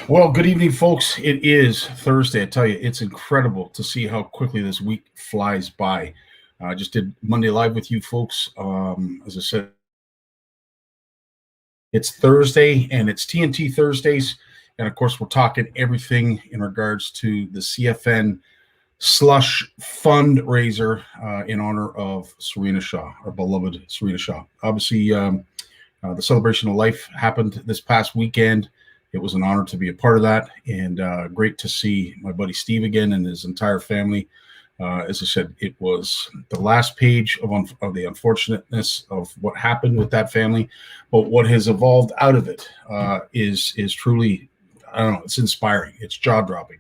Well, good evening, folks. It is Thursday. I tell you, it's incredible to see how quickly this week flies by. I just did Monday Live with you folks. As I said, it's Thursday and it's TNT Thursdays. And of course, we're talking everything in regards to the CFN slush fundraiser in honor of Serena Shaw, our beloved Serena Shaw. Obviously, the celebration of life happened this past weekend. It was an honor to be a part of that, and great to see my buddy Steve again and his entire family. As I said, it was the last page of the unfortunateness of what happened with that family, but what has evolved out of it is truly, I don't know, it's inspiring. It's jaw dropping.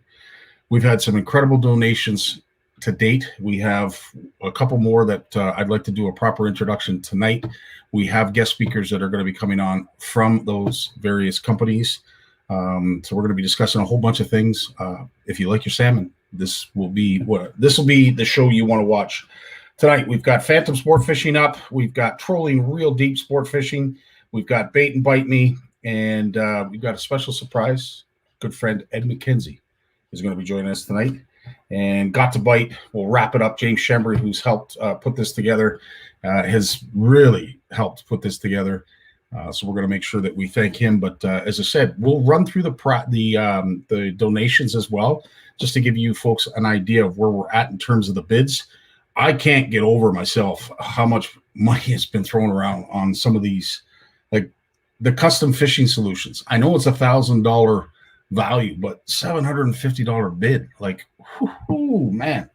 We've had some incredible donations to date. We have a couple more that I'd like to do a proper introduction tonight. We have guest speakers that are going to be coming on from those various companies. So we're going to be discussing a whole bunch of things. If you like your salmon, this will be the show you want to watch tonight. We've got Phantom Sport Fishing up. We've got Trolling Real Deep Sport Fishing. We've got Bait and Bite Me, and we've got a special surprise. Good friend Ed McKenzie is going to be joining us tonight. And Got to Bite, we'll wrap it up. James Shembry, who's helped put this together, has really helped put this together. So we're going to make sure that we thank him. But as I said, we'll run through the donations as well, just to give you folks an idea of where we're at in terms of the bids. I can't get over myself how much money has been thrown around on some of these, like the custom fishing solutions. I know it's $1,000 value, but $750 bid. Like, whoo, man.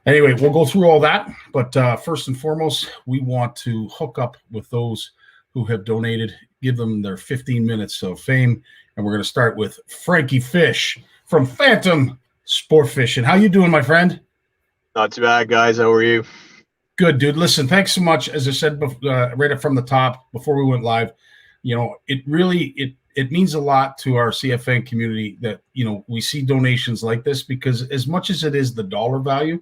Anyway, we'll go through all that. But first and foremost, we want to hook up with those who have donated, give them their 15 minutes of fame. And we're going to start with Frankie Fish from Phantom Sport Fishing. How you doing, my friend? Not too bad, guys. How are you? Good, dude. Listen, thanks so much. As I said right up from the top before we went live, it really it means a lot to our CFN community that, we see donations like this, because as much as it is the dollar value,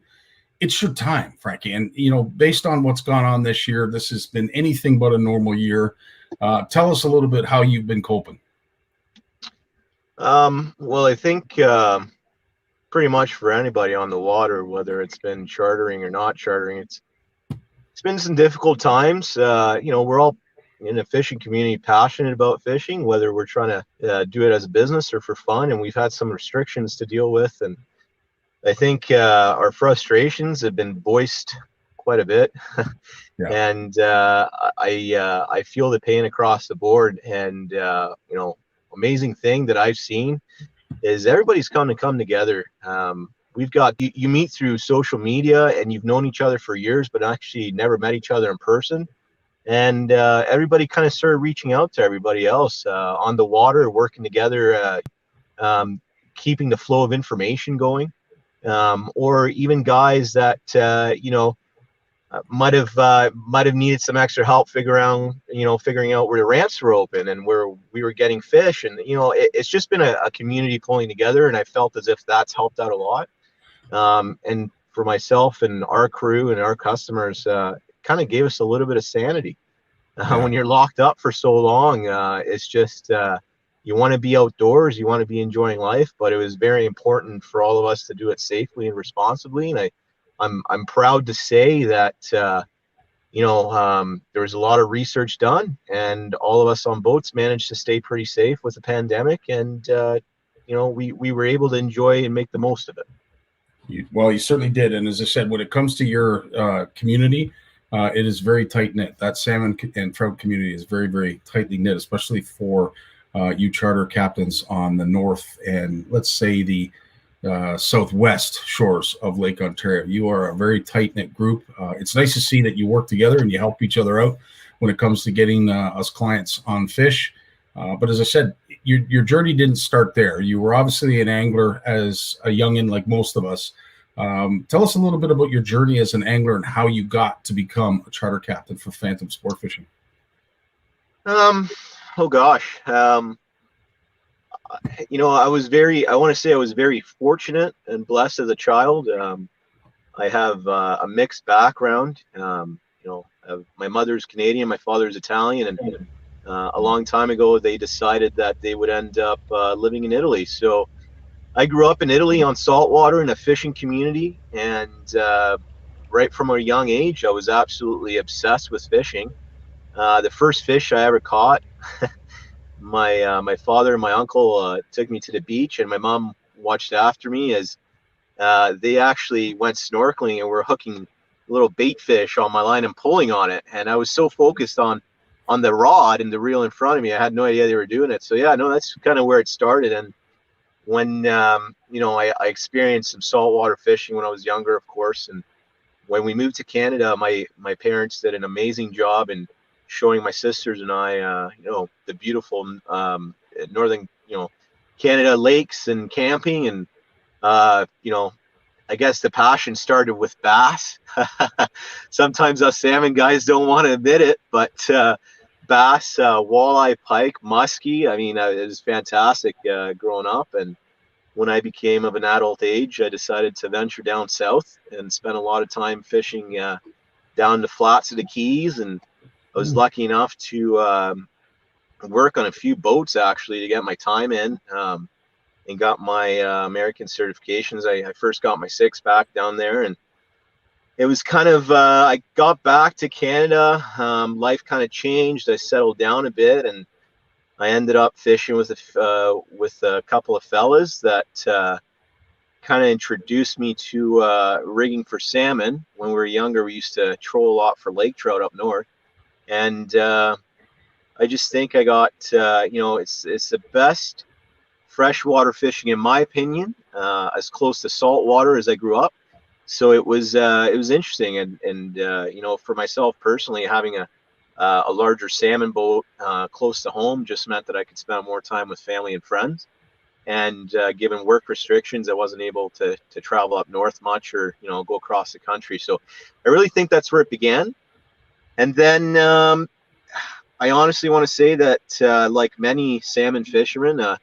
it's your time, Frankie. And, based on what's gone on this year, this has been anything but a normal year. Tell us a little bit how you've been coping. Well, I think pretty much for anybody on the water, whether it's been chartering or not chartering, it's been some difficult times. We're all in the fishing community passionate about fishing, whether we're trying to do it as a business or for fun. And we've had some restrictions to deal with. And I think our frustrations have been voiced quite a bit. Yeah. And I feel the pain across the board. And, amazing thing that I've seen is everybody's come together. We've got, you meet through social media and you've known each other for years, but actually never met each other in person. And everybody kind of started reaching out to everybody else on the water, working together, keeping the flow of information going, or even guys that might have needed some extra help figuring out where the ramps were open and where we were getting fish. And it's just been a community pulling together, and I felt as if that's helped out a lot. And for myself and our crew and our customers, kind of gave us a little bit of sanity. When you're locked up for so long, it's just you want to be outdoors, you want to be enjoying life, but it was very important for all of us to do it safely and responsibly. And I'm proud to say that there was a lot of research done, and all of us on boats managed to stay pretty safe with the pandemic, and we were able to enjoy and make the most of it. Well, you certainly did. And as I said, when it comes to your community, it is very tight knit. That salmon and trout community is very, very tightly knit, especially for you charter captains on the north and let's say the southwest shores of Lake Ontario. You are a very tight knit group. It's nice to see that you work together and you help each other out when it comes to getting us clients on fish. But as I said, your journey didn't start there. You were obviously an angler as a youngin, like most of us. Tell us a little bit about your journey as an angler and how you got to become a charter captain for Phantom Sport Fishing. Oh gosh. I was very fortunate and blessed as a child. I have a mixed background. My mother's Canadian, my father's Italian, and A long time ago, they decided that they would end up living in Italy. So I grew up in Italy on saltwater in a fishing community, and right from a young age, I was absolutely obsessed with fishing. The first fish I ever caught, my father and my uncle took me to the beach, and my mom watched after me as they actually went snorkeling and were hooking little bait fish on my line and pulling on it. And I was so focused on the rod and the reel in front of me, I had no idea they were doing it. So yeah, no, that's kind of where it started. And when I experienced some saltwater fishing when I was younger, of course, and when we moved to Canada, my parents did an amazing job in showing my sisters and I, the beautiful northern, Canada lakes and camping, and I guess the passion started with bass. Sometimes us salmon guys don't want to admit it, but bass, walleye, pike, muskie. I mean, it was fantastic growing up. And when I became of an adult age, I decided to venture down south and spent a lot of time fishing down the flats of the Keys. And I was lucky enough to work on a few boats actually to get my time in. And got my American certifications. I first got my six-pack down there, and it was kind of, I got back to Canada, life kind of changed, I settled down a bit, and I ended up fishing with a couple of fellas that kind of introduced me to rigging for salmon. When we were younger, we used to troll a lot for lake trout up north, and I just think I got, it's the best freshwater fishing, in my opinion, as close to saltwater as I grew up. So it was interesting, and for myself personally, having a larger salmon boat close to home just meant that I could spend more time with family and friends. And given work restrictions, I wasn't able to travel up north much or go across the country. So I really think that's where it began. And then I honestly want to say that like many salmon fishermen,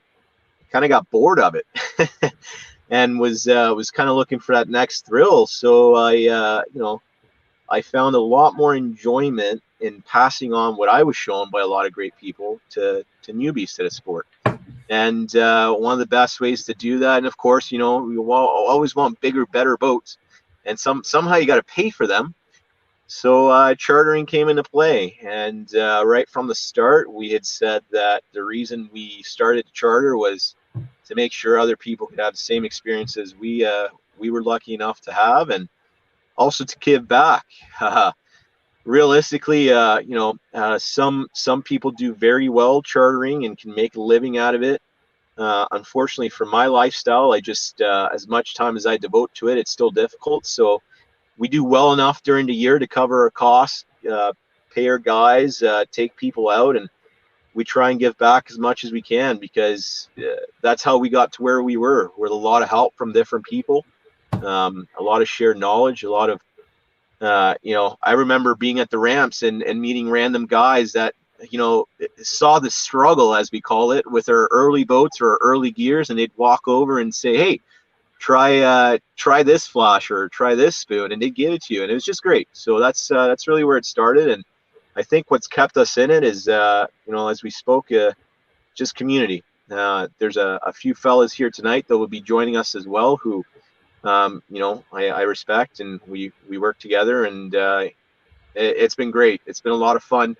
kind of got bored of it and was kind of looking for that next thrill. So I found a lot more enjoyment in passing on what I was shown by a lot of great people to newbies to the sport. And one of the best ways to do that, and of course, we always want bigger, better boats, and somehow you got to pay for them. So chartering came into play, and right from the start, we had said that the reason we started to charter was to make sure other people could have the same experiences we were lucky enough to have, and also to give back. Realistically, some people do very well chartering and can make a living out of it. Unfortunately, for my lifestyle, I just as much time as I devote to it, it's still difficult. So we do well enough during the year to cover our costs, pay our guys, take people out, and we try and give back as much as we can, because that's how we got to where we were, with a lot of help from different people, a lot of shared knowledge, a lot of, I remember being at the ramps and meeting random guys that, saw the struggle, as we call it, with our early boats or our early gears, and they'd walk over and say, hey, try this flash or try this spoon, and they'd give it to you, and it was just great. So that's really where it started. And I think what's kept us in it is, as we spoke, just community. There's a few fellas here tonight that will be joining us as well, who, I respect, and we work together, and it's been great. It's been a lot of fun.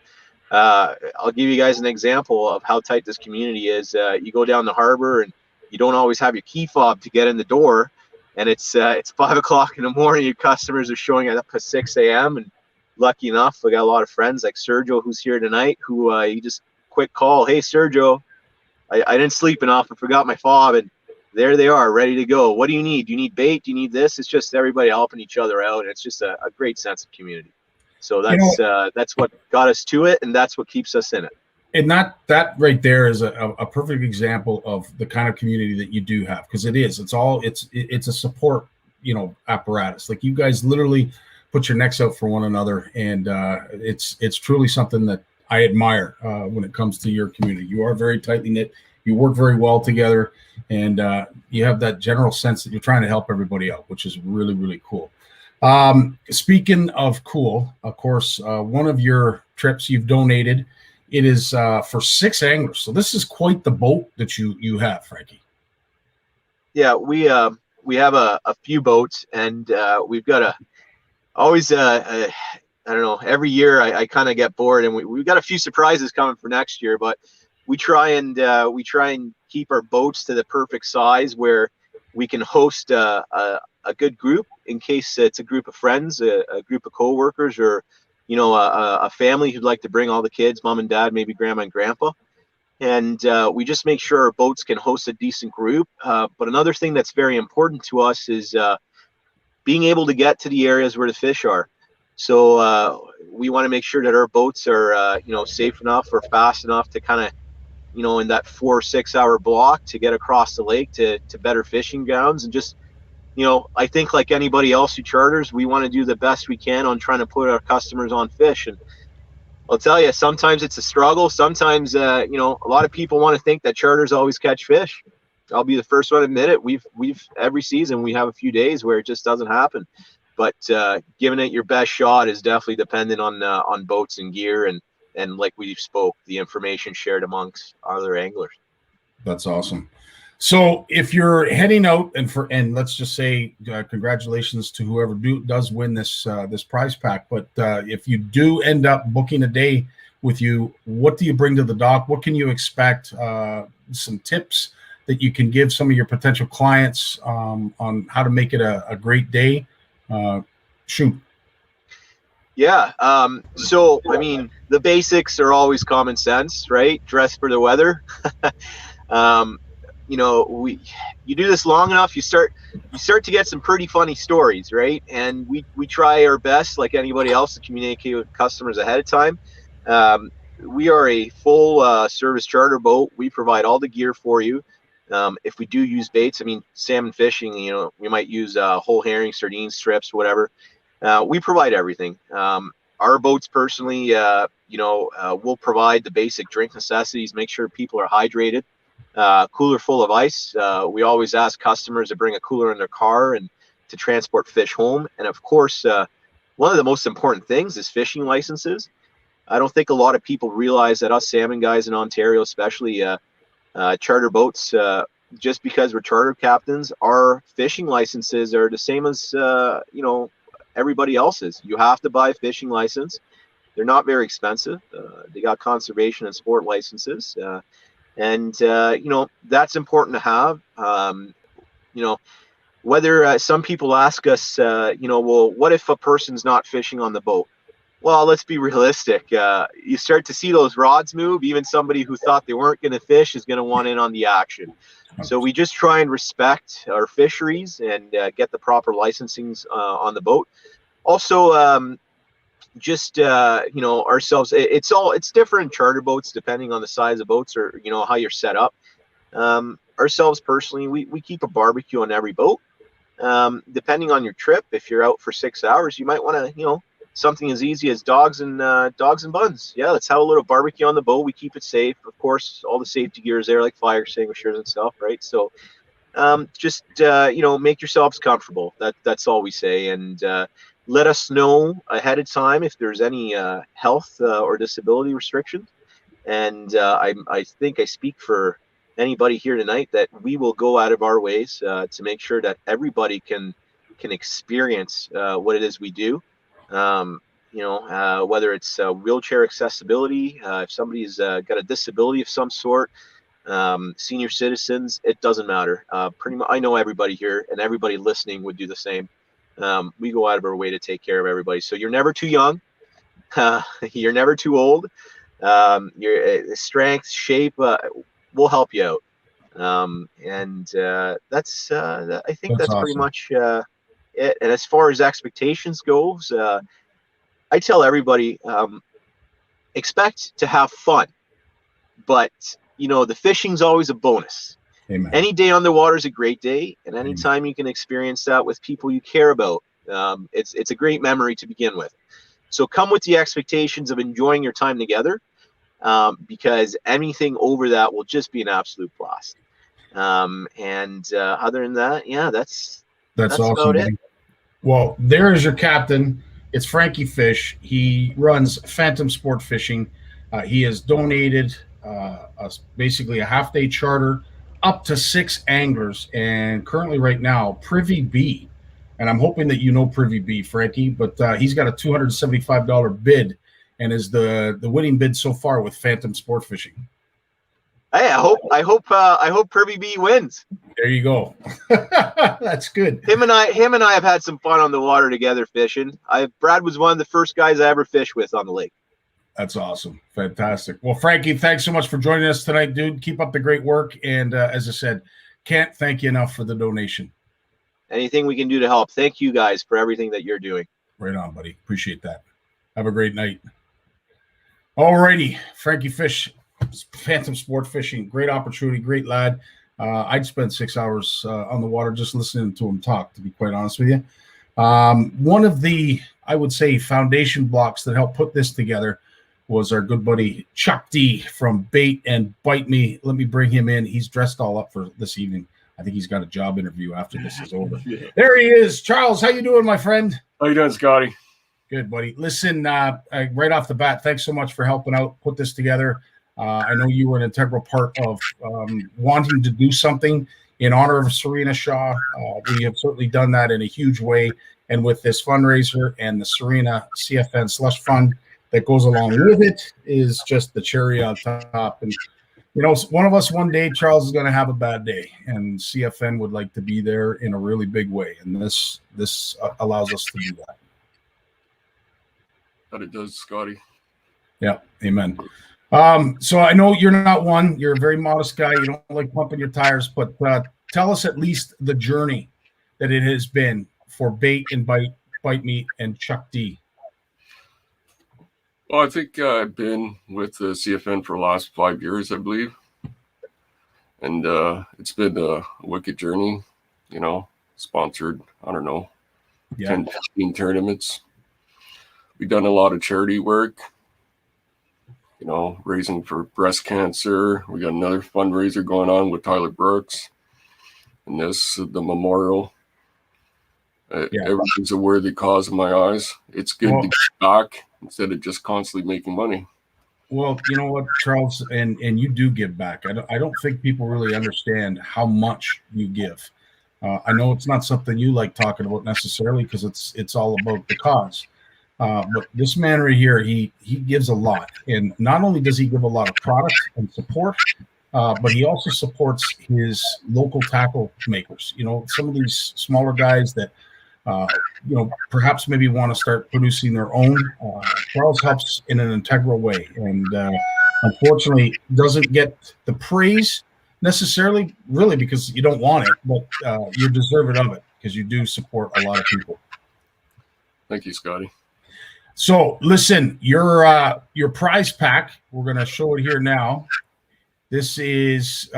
I'll give you guys an example of how tight this community is. You go down the harbor, and you don't always have your key fob to get in the door, and it's 5 o'clock in the morning. Your customers are showing up at 6 a.m. and lucky enough, I got a lot of friends like Sergio, who's here tonight, who you just quick call, hey Sergio, I didn't sleep enough, I forgot my fob, and there they are, ready to go. What do you need? Do you need bait? Do you need this? It's just everybody helping each other out, and it's just a great sense of community. So that's what got us to it, and that's what keeps us in it. And that right there is a perfect example of the kind of community that you do have, because it's a support, apparatus. Like, you guys literally put your necks out for one another, and it's truly something that I admire when it comes to your community. You are very tightly knit. You work very well together, and you have that general sense that you're trying to help everybody out, which is really, really cool. Speaking of cool, of course, one of your trips you've donated It is for 6 anglers. So this is quite the boat that you have, Frankie. Yeah, we have a few boats, and we've got I don't know, every year I kind of get bored, and we've got a few surprises coming for next year, but we try and keep our boats to the perfect size where we can host a good group in case it's a group of friends, a group of coworkers, or a family who'd like to bring all the kids, mom and dad, maybe grandma and grandpa. And we just make sure our boats can host a decent group. But another thing that's very important to us is being able to get to the areas where the fish are. So we want to make sure that our boats are safe enough or fast enough to kind of in that 4 or 6 hour block to get across the lake to better fishing grounds. And just I think like anybody else who charters, we want to do the best we can on trying to put our customers on fish. And I'll tell you, sometimes it's a struggle. Sometimes a lot of people want to think that charters always catch fish. I'll be the first one to admit it. We've every season we have a few days where it just doesn't happen. But giving it your best shot is definitely dependent on boats and gear and like we spoke, the information shared amongst other anglers. That's awesome. So if you're heading out and let's just say congratulations to whoever does win this prize pack. But if you do end up booking a day with you, what do you bring to the dock? What can you expect? Some tips that you can give some of your potential clients on how to make it a great day. Shoot. Yeah. So, I mean, the basics are always common sense, right? Dress for the weather. You do this long enough, you start to get some pretty funny stories, right? And we try our best, like anybody else, to communicate with customers ahead of time. We are a full service charter boat. We provide all the gear for you. If we do use baits, I mean, salmon fishing, we might use whole herring, sardines, strips, whatever. We provide everything. Our boats personally, will provide the basic drink necessities, make sure people are hydrated. Cooler full of ice. We always ask customers to bring a cooler in their car and to transport fish home. And of course, one of the most important things is fishing licenses. I don't think a lot of people realize that us salmon guys in Ontario, especially charter boats, just because we're charter captains, our fishing licenses are the same as everybody else's. You have to buy a fishing license. They're not very expensive. They got conservation and sport licenses. And that's important to have. Whether some people ask us, well, what if a person's not fishing on the boat? Well, let's be realistic. You start to see those rods move. Even somebody who thought they weren't going to fish is going to want in on the action. So we just try and respect our fisheries and get the proper licensings on the boat. Also, ourselves, it's different charter boats depending on the size of boats or how you're set up. Ourselves personally, we keep a barbecue on every boat. Depending on your trip, if you're out for 6 hours, you might want to something as easy as dogs and buns. Yeah, let's have a little barbecue on the boat. We keep it safe, of course. All the safety gear is there, like fire extinguishers and stuff, right? So just make yourselves comfortable. That's all we say. And let us know ahead of time if there's any health or disability restrictions. And I think I speak for anybody here tonight that we will go out of our ways to make sure that everybody can experience what it is we do. Whether it's wheelchair accessibility, if somebody's got a disability of some sort, senior citizens, it doesn't matter. Pretty much, I know everybody here and everybody listening would do the same. We go out of our way to take care of everybody. So you're never too young. You're never too old. Your strength, shape, will help you out. I think that's awesome. pretty much it. And as far as expectations goes, I tell everybody, expect to have fun, but the fishing's always a bonus. Amen. Any day on the water is a great day, and anytime you can experience that with people you care about, it's a great memory to begin with. So come with the expectations of enjoying your time together, because anything over that will just be an absolute blast. Other than that, yeah, that's awesome, about it. Well, there is your captain. It's Frankie Fish. He runs Phantom Sport Fishing. He has donated basically a half-day charter up to 6 anglers, and currently right now, Privy B, and I'm hoping that you know Privy B, Frankie, but he's got a $275 bid and is the winning bid so far with Phantom Sport Fishing. Hey, I hope Privy B wins. There you go. That's good. Him and I have had some fun on the water together fishing. Brad was one of the first guys I ever fished with on the lake. That's awesome. Fantastic. Well, Frankie, thanks so much for joining us tonight, dude. Keep up the great work. And as I said, can't thank you enough for the donation. Anything we can do to help. Thank you guys for everything that you're doing. Right on, buddy. Appreciate that. Have a great night. All righty. Frankie Fish, Phantom Sport Fishing. Great opportunity. Great lad. I'd spend 6 hours on the water just listening to him talk, to be quite honest with you. One of the, I would say, foundation blocks that helped put this together was our good buddy Chuck D from Bait and Bite Me. Let me bring him in. He's dressed all up for this evening. I think he's got a job interview after this is over. Yeah. There he is. Charles, how you doing, my friend? How you doing, Scotty? Good, buddy. Listen, right off the bat, thanks so much for helping out, put this together. I know you were an integral part of wanting to do something in honor of Serena Shaw. We have certainly done that in a huge way. And with this fundraiser and the Serena CFN Slush Fund that goes along with it is just the cherry on top. And, you know, one of us one day, Charles, is going to have a bad day. And CFN would like to be there in a really big way. And this allows us to do that. But it does, Scotty. Yeah, amen. So I know you're not one. You're a very modest guy. You don't like pumping your tires. But tell us at least the journey that it has been for Bait and Bite Me and Chuck D. Well, I think I've been with the CFN for the last 5 years, I believe. And it's been a wicked journey, you know, sponsored, I don't know, 10, 15 tournaments. We've done a lot of charity work, you know, raising for breast cancer. We got another fundraiser going on with Tyler Brooks. And the memorial. Everything's a worthy cause in my eyes. It's good to get back instead of just constantly making money. Well, you know what, Charles, and you do give back. I don't think people really understand how much you give. I know it's not something you like talking about necessarily because it's all about the cause. But this man right here, he gives a lot. And not only does he give a lot of product and support, but he also supports his local tackle makers. You know, some of these smaller guys that, you know, perhaps maybe want to start producing their own. Charles helps in an integral way. And unfortunately, doesn't get the praise necessarily, really, because you don't want it, but you're deserving of it because you do support a lot of people. Thank you, Scotty. So listen, your prize pack, we're going to show it here now. This is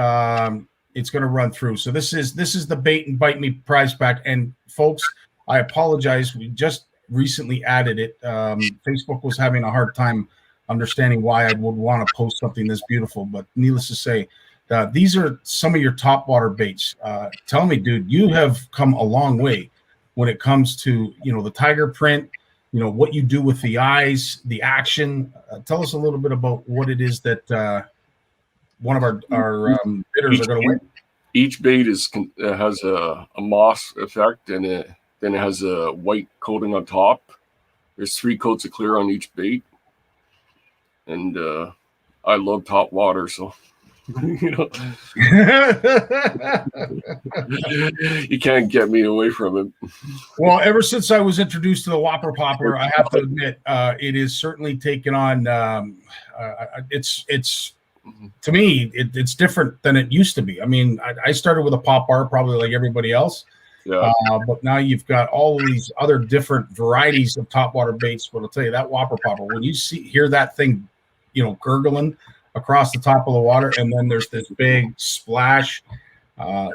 it's going to run through. So this is the Bait and Bite Me prize pack. And folks, I apologize. We just recently added it. Facebook was having a hard time understanding why I would want to post something this beautiful. But needless to say, these are some of your top water baits. Tell me, dude, you have come a long way when it comes to, you know, the tiger print, you know, what you do with the eyes, the action. Tell us a little bit about what it is that one of our bidders are going to win. Each bait has a moss effect, and then it has a white coating on top. There's 3 coats of clear on each bait. And I love top water, so you know, you can't get me away from it. Well, ever since I was introduced to the Whopper Popper, I have to admit, it is certainly taken on. It's to me, it's different than it used to be. I mean, I started with a pop bar, probably like everybody else. Yeah. But now you've got all of these other different varieties of topwater baits. But I'll tell you that Whopper Popper, when you hear that thing, you know, gurgling across the top of the water, and then there's this big splash,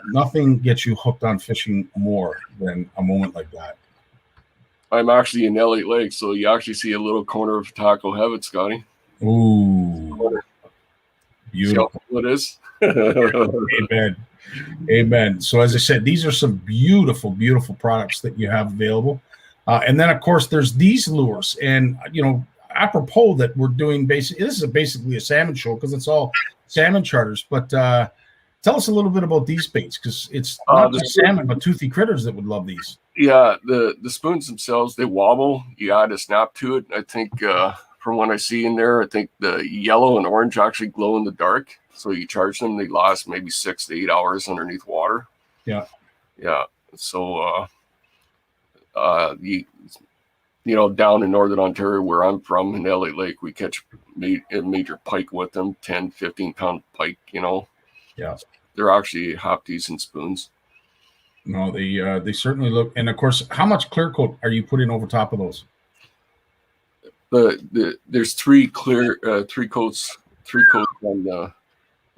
nothing gets you hooked on fishing more than a moment like that. I'm actually in Elliott Lake, so you actually see a little corner of tackle heaven, Scotty. Ooh, beautiful. What it is? Amen. Amen. So as I said, these are some beautiful, beautiful products that you have available. And then, of course, there's these lures. And, you know, apropos that we're doing this is basically a salmon show because it's all salmon charters. But tell us a little bit about these baits because it's not just salmon, but toothy critters that would love these. Yeah, the spoons themselves, they wobble. You add a snap to it. I think from what I see in there, I think the yellow and orange actually glow in the dark. So you charge them, they last maybe 6 to 8 hours underneath water. Yeah. Yeah. So down in Northern Ontario where I'm from in LA Lake, we catch major pike with them, 10, 15-pound pike, Yeah. They're actually half decent spoons. No, they certainly look. And of course, how much clear coat are you putting over top of those? There's three coats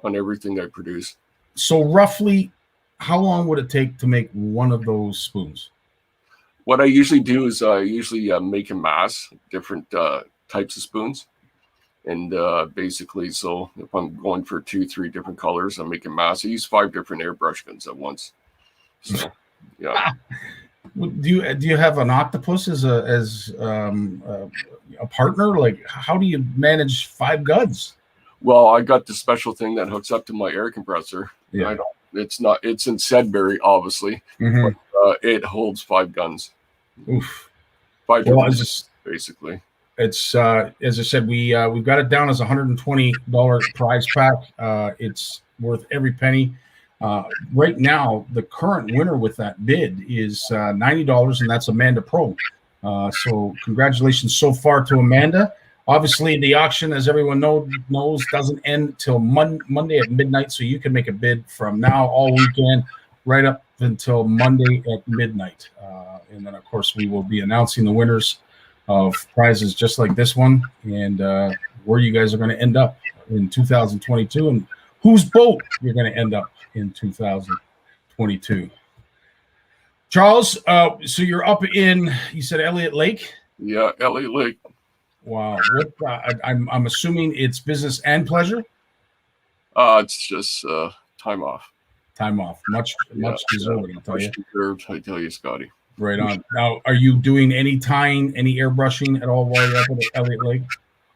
on everything I produce. So roughly, how long would it take to make one of those spoons? What I usually do is I usually make a mass, different types of spoons. And basically, so if I'm going for 2-3 different colors, I make a mass. I use 5 different airbrush guns at once. So, yeah. Do you have an octopus as a partner? Like, how do you manage 5 guns? Well, I got the special thing that hooks up to my air compressor. Yeah. It's in Sudbury, obviously. Mm-hmm. But, it holds 5 guns. Oof. 5 guns, basically. It's as I said, we've got it down as $120 prize pack. It's worth every penny. Right now, the current winner with that bid is $90, and that's Amanda Pro. So congratulations so far to Amanda. Obviously, the auction, as everyone knows, doesn't end till Monday at midnight, so you can make a bid from now all weekend right up until Monday at midnight. And then, of course, we will be announcing the winners of prizes just like this one and where you guys are going to end up in 2022 and whose boat you're going to end up in 2022. Charles, so you're up in, you said Elliott Lake? Yeah, Elliott Lake. Wow. I'm assuming it's business and pleasure? It's just time off. Time off. Much deserved, I'll tell you. Much deserved, I tell you, Scotty. Right on. Now, are you doing any tying, any airbrushing at all while you're up at Elliott Lake?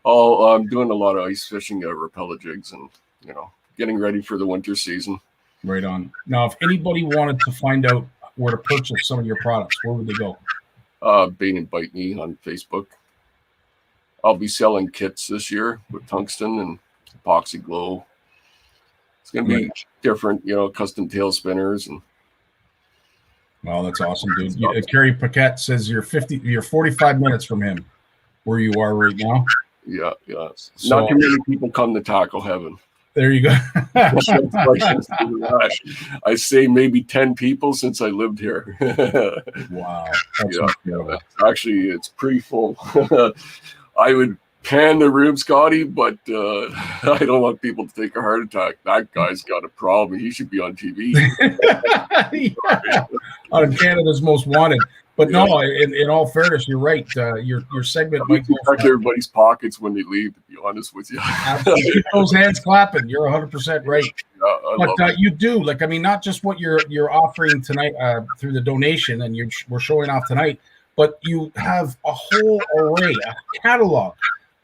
Oh, I'm doing a lot of ice fishing, rappella jigs, and getting ready for the winter season. Right on. Now, if anybody wanted to find out where to purchase some of your products, where would they go? Bait and Bite Me on Facebook. I'll be selling kits this year with tungsten and epoxy glow. It's going to be different, custom tail spinners and. Well, that's awesome, dude. Kerry Paquette says you're 45 minutes from him, where you are right now. Yeah. So, not too many people come to Taco Heaven. There you go. I say maybe 10 people since I lived here. Wow. Actually, it's pretty full. I would pan the room, Scotty, but I don't want people to take a heart attack. That guy's got a problem. He should be on TV. On Canada's Most Wanted. But no, in all fairness, you're right. Your segment might go check everybody's pockets when they leave, to be honest with you. Keep those hands clapping. You're 100% right. Yeah, but you do, not just what you're offering tonight through the donation, and we're showing off tonight, but you have a whole array, a catalog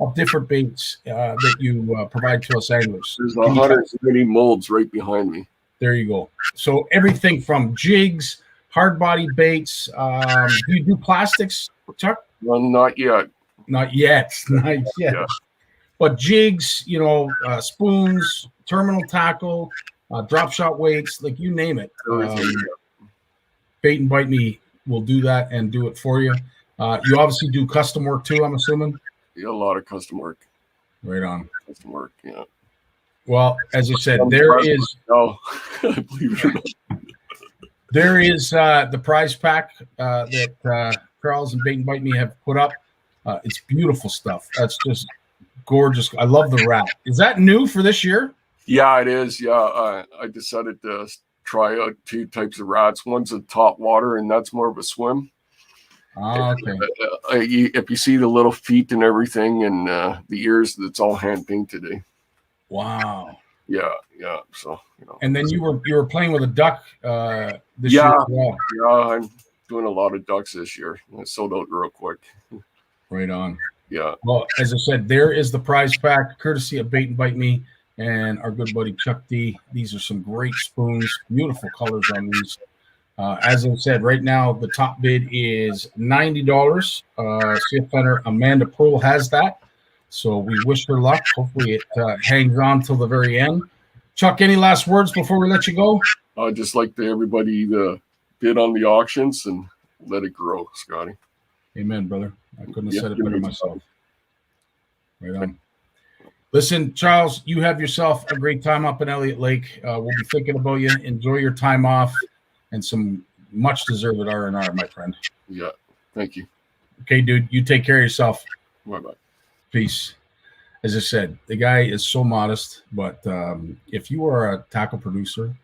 of different baits that you provide to us anglers. There's 180 molds right behind me. There you go. So everything from jigs, hard body baits. Do you do plastics, Chuck? Well, not yet. Not yet. Yeah. But jigs, spoons, terminal tackle, drop shot weights, like you name it. Bait and Bite Me will do that and do it for you. You obviously do custom work too, I'm assuming? Yeah, a lot of custom work. Right on. Custom work, yeah. Well, as I said, there is. Oh, believe it or not. There is the prize pack that Charles and Bait and Bite Me have put up. It's beautiful stuff. That's just gorgeous. I love the wrap. Is that new for this year? Yeah, it is. Yeah, I decided to try out 2 types of rats. One's a top water, and that's more of a swim. Oh, okay. If you see the little feet and everything, and the ears, that's all hand painted today. Wow. Yeah. So And then you were playing with a duck this year as well. Yeah, I'm doing a lot of ducks this year. I sold out real quick. Right on. Yeah. Well, as I said, there is the prize pack, courtesy of Bait and Bite Me and our good buddy Chuck D. These are some great spoons, beautiful colors on these. As I said, right now the top bid is $90. CFN Amanda Pearl has that, so we wish her luck. Hopefully, it hangs on till the very end. Chuck, any last words before we let you go? I'd just like to everybody to bid on the auctions and let it grow, Scotty. Amen, brother. I couldn't have Yeah, said it you better need myself. Right on. Listen, Charles, you have yourself a great time up in Elliott Lake. We'll be thinking about you. Enjoy your time off and some much deserved R&R, my friend. Yeah. Thank you. Okay, dude, you take care of yourself. Bye-bye. Peace. As I said, the guy is so modest, but if you are a tackle producer,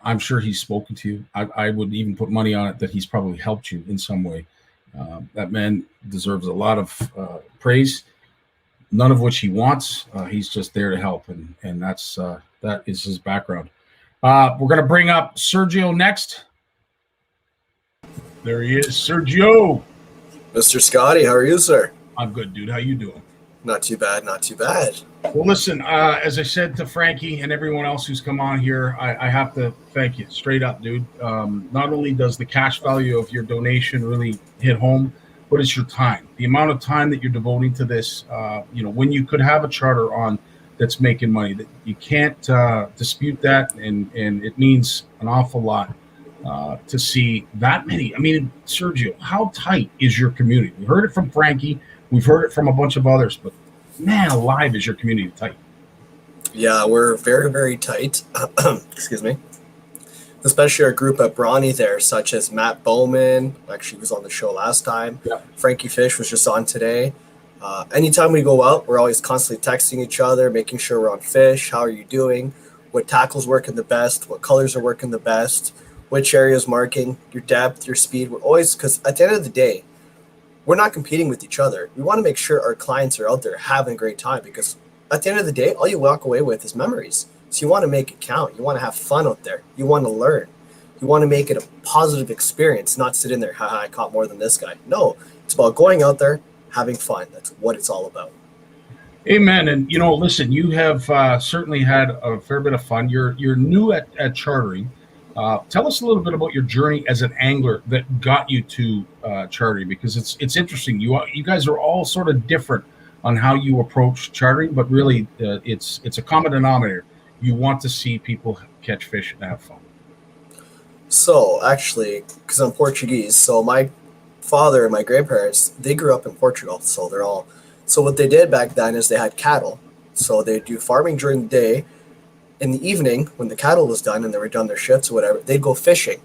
I'm sure he's spoken to you. I would even put money on it that he's probably helped you in some way. That man deserves a lot of praise, none of which he wants. He's just there to help, and that is his background. We're going to bring up Sergio next. There he is, Sergio. Mr. Scotty, how are you, sir? I'm good, dude. How you doing? Not too bad, not too bad. Well, listen, as I said to Frankie and everyone else who's come on here, I have to thank you straight up, dude. Not only does the cash value of your donation really hit home, but it's your time. The amount of time that you're devoting to this, when you could have a charter on that's making money, that you can't dispute that, and it means an awful lot to see that many. I mean, Sergio, how tight is your community? We heard it from Frankie. We've heard it from a bunch of others, but man alive, is your community tight? Yeah, we're very, very tight. Excuse me. Especially our group at Brawny there, such as Matt Bowman. Actually, he was on the show last time. Yeah. Frankie Fish was just on today. Anytime we go out, we're always constantly texting each other, making sure we're on fish. How are you doing? What tackles working the best? What colors are working the best? Which areas marking? Your depth, your speed. We're always, because at the end of the day, we're not competing with each other. We want to make sure our clients are out there having a great time, because at the end of the day, all you walk away with is memories. So you want to make it count. You want to have fun out there. You want to learn. You want to make it a positive experience, not sit in there, haha, I caught more than this guy. No, it's about going out there, having fun. That's what it's all about. Amen. And, listen, you have certainly had a fair bit of fun. You're new at chartering. Tell us a little bit about your journey as an angler that got you to chartering, because it's interesting. You guys are all sort of different on how you approach chartering, but really it's a common denominator. You want to see people catch fish and have fun. So actually, because I'm Portuguese, so my father and my grandparents, they grew up in Portugal. So what they did back then is they had cattle. So they do farming during the day. In the evening, when the cattle was done and they were done their shifts or whatever, they'd go fishing.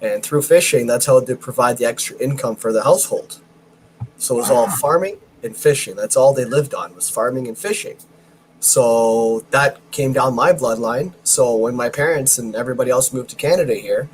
And through fishing, that's how they provide the extra income for the household. So it was all farming and fishing. That's all they lived on, was farming and fishing. So that came down my bloodline. So when my parents and everybody else moved to Canada here,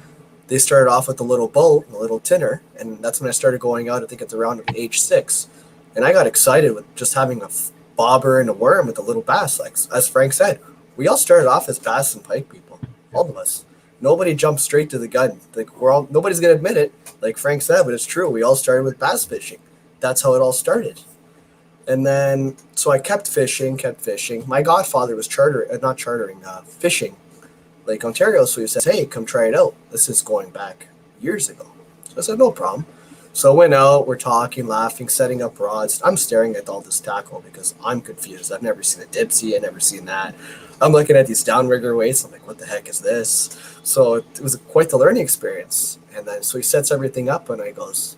they started off with a little boat, a little tinner. And that's when I started going out, I think at around age 6. And I got excited with just having a bobber and a worm with a little bass. Like, as Frank said, we all started off as bass and pike people, all of us. Nobody jumped straight to the gun. Like, nobody's gonna admit it, like Frank said, but it's true. We all started with bass fishing. That's how it all started. And then, so I kept fishing. My godfather was fishing Lake Ontario. So he says, hey, come try it out. This is going back years ago. So I said, no problem. So I went out, we're talking, laughing, setting up rods. I'm staring at all this tackle because I'm confused. I've never seen a dipsy. I've never seen that. I'm looking at these downrigger weights. I'm like, what the heck is this? So it was quite the learning experience. And then, so he sets everything up and I goes,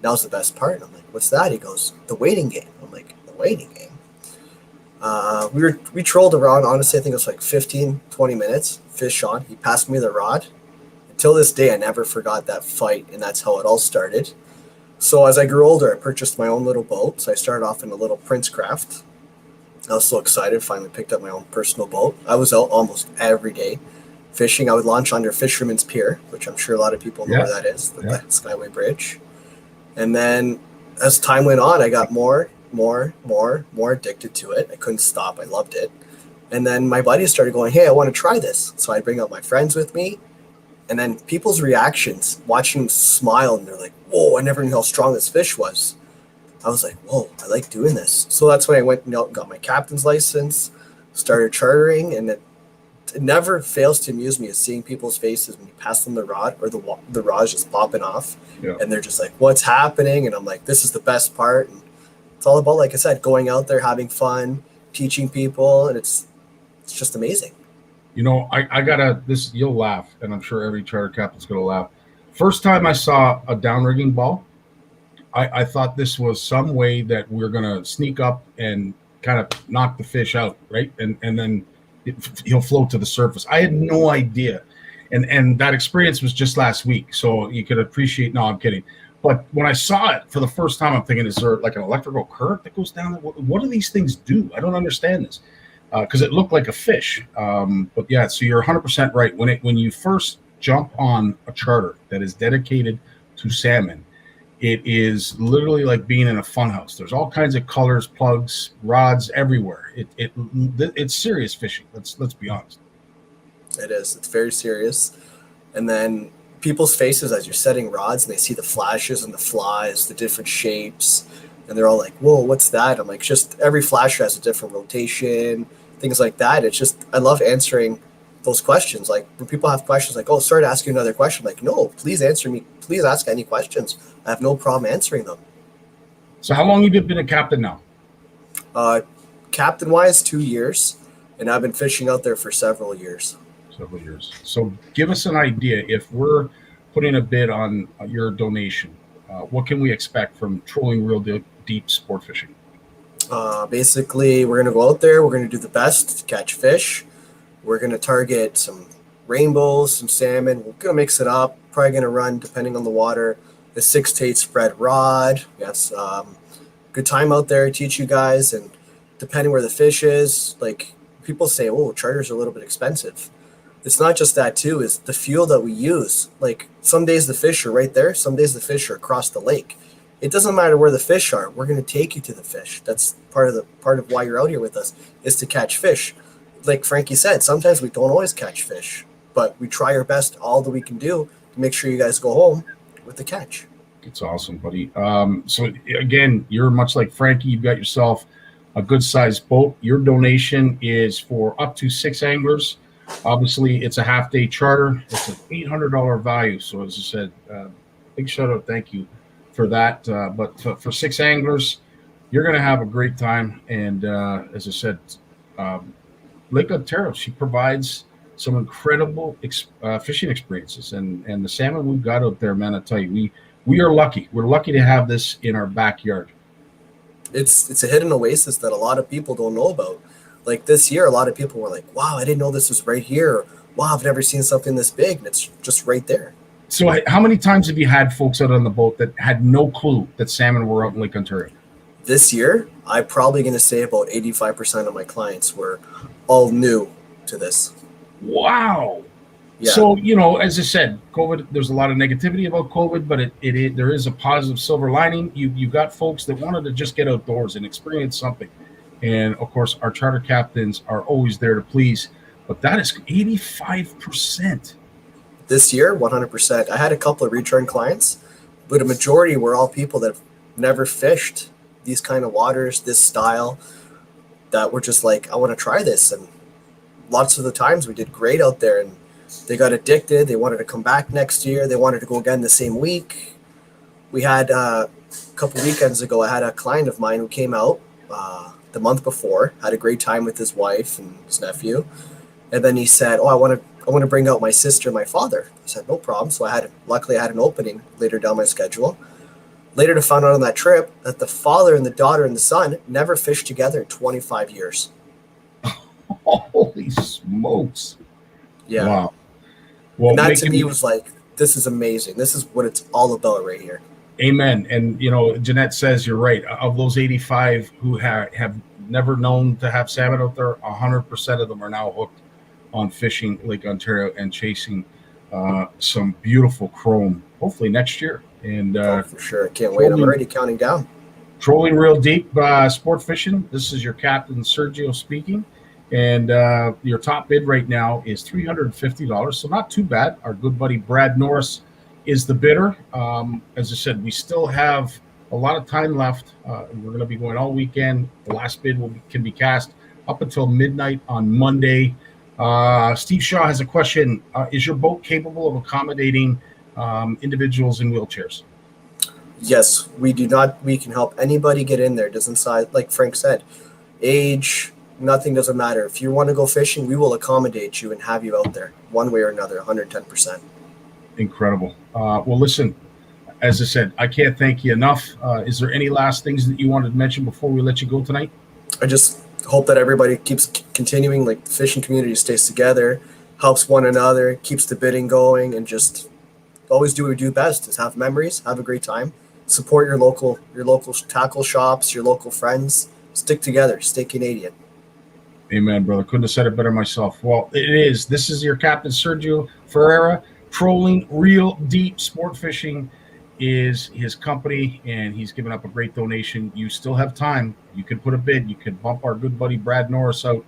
now's the best part. And I'm like, what's that? He goes, the waiting game. I'm like, the waiting game? We trolled around, honestly, I think it was like 15, 20 minutes, fish on. He passed me the rod. Until this day, I never forgot that fight, and that's how it all started. So as I grew older, I purchased my own little boat. So I started off in a little Prince Craft. I was so excited, finally picked up my own personal boat. I was out almost every day fishing. I would launch under Fisherman's Pier, which I'm sure a lot of people know where that is, the Skyway Bridge. And then as time went on, I got more addicted to it. I couldn't stop. I loved it. And then my buddies started going, hey, I want to try this. So I'd bring out my friends with me. And then people's reactions, watching them smile, and they're like, whoa, I never knew how strong this fish was. I was like, whoa, I like doing this. So that's when I went and got my captain's license, started chartering, and it never fails to amuse me is seeing people's faces when you pass them the rod or the rod's just popping off, and they're just like, what's happening? And I'm like, this is the best part. And it's all about, like I said, going out there, having fun, teaching people, and it's just amazing. You know, I gotta this. You'll laugh, and I'm sure every charter captain's gonna laugh. First time I saw a downrigging ball, I thought this was some way that we're gonna sneak up and kind of knock the fish out, right? And then he'll float to the surface. I had no idea, and that experience was just last week, so you could appreciate. No, I'm kidding. But when I saw it for the first time, I'm thinking, is there like an electrical current that goes down there? What do these things do? I don't understand this. Because it looked like a fish. But yeah, so you're 100% right. When you first jump on a charter that is dedicated to salmon, it is literally like being in a fun house. There's all kinds of colors, plugs, rods everywhere. It's serious fishing. Let's be honest. It is. It's very serious. And then people's faces as you're setting rods, and they see the flashes and the flies, the different shapes, and they're all like, whoa, what's that? I'm like, just every flasher has a different rotation, things like that. It's just, I love answering those questions. Like when people have questions like, oh, sorry to ask you another question. Like, no, please answer me. Please ask any questions. I have no problem answering them. So how long have you been a captain now? Captain-wise, 2 years. And I've been fishing out there for several years. Several years. So give us an idea. If we're putting a bid on your donation, what can we expect from Trolling Real Deep Sport Fishing? Basically, we're going to go out there. We're going to do the best to catch fish. We're going to target some rainbows, some salmon. We're going to mix it up. Probably going to run, depending on the water, a 6 to 8 spread rod. Yes, good time out there. Teach you guys, and depending where the fish is, like people say, oh, charters are a little bit expensive. It's not just that too. Is the fuel that we use. Like some days the fish are right there. Some days the fish are across the lake. It doesn't matter where the fish are. We're going to take you to the fish. That's part of why you're out here with us, is to catch fish. Like Frankie said, sometimes we don't always catch fish, but we try our best, all that we can do, to make sure you guys go home with the catch. It's awesome, buddy. So again, you're much like Frankie. You've got yourself a good sized boat. Your donation is for up to 6 anglers. Obviously, it's a half-day charter. It's an $800 value. So as I said, big shout out, thank you for that. But for 6 anglers, you're going to have a great time. And as I said, Lake Ontario, she provides some incredible fishing experiences. And the salmon we've got out there, man, I tell you, we are lucky. We're lucky to have this in our backyard. It's a hidden oasis that a lot of people don't know about. Like this year, a lot of people were like, wow, I didn't know this was right here. Wow, I've never seen something this big. And it's just right there. So how many times have you had folks out on the boat that had no clue that salmon were out in Lake Ontario? This year, I'm probably going to say about 85% of my clients were all new to this. Wow. Yeah. So, as I said, COVID, there's a lot of negativity about COVID, but there is a positive silver lining. You got folks that wanted to just get outdoors and experience something. And, of course, our charter captains are always there to please. But that is 85%. This year, 100%. I had a couple of return clients, but a majority were all people that have never fished these kind of waters, this style, that were just like, I want to try this. And lots of the times we did great out there, and they got addicted. They wanted to come back next year. They wanted to go again the same week. We had a couple weekends ago, I had a client of mine who came out the month before, had a great time with his wife and his nephew. And then he said, oh, I want to bring out my sister and my father. I said, no problem. So luckily I had an opening later down my schedule. Later to find out on that trip that the father and the daughter and the son never fished together in 25 years. Holy smokes. Yeah. Wow. Well, and that to me was like, this is amazing. This is what it's all about right here. Amen. And, Jeanette says you're right. Of those 85 who have never known to have salmon out there, 100% of them are now hooked on fishing Lake Ontario and chasing some beautiful chrome, hopefully next year. And for sure. Can't wait. I'm already counting down. Trolling Real Deep Sport Fishing. This is your captain, Sergio, speaking. And your top bid right now is $350. So not too bad. Our good buddy Brad Norris is the bidder. As I said, we still have a lot of time left. We're going to be going all weekend. The last bid can be cast up until midnight on Monday. Steve Shaw has a question. Is your boat capable of accommodating individuals in wheelchairs? Yes, we do not. We can help anybody get in there. Doesn't size, like Frank said, age, nothing doesn't matter. If you want to go fishing, we will accommodate you and have you out there one way or another, 110%. Incredible. Well, listen, as I said, I can't thank you enough. Is there any last things that you wanted to mention before we let you go tonight? I just hope that everybody keeps continuing, like the fishing community stays together, helps one another, keeps the bidding going, and just always do what we do best: is have memories, have a great time, support your local tackle shops, your local friends, stick together, stay Canadian. Amen, brother. Couldn't have said it better myself. Well, it is. This is your captain, Sergio Ferreira. Trolling Real Deep Sport Fishing is his company, and he's given up a great donation. You still have time. You could put a bid. You could bump our good buddy Brad Norris out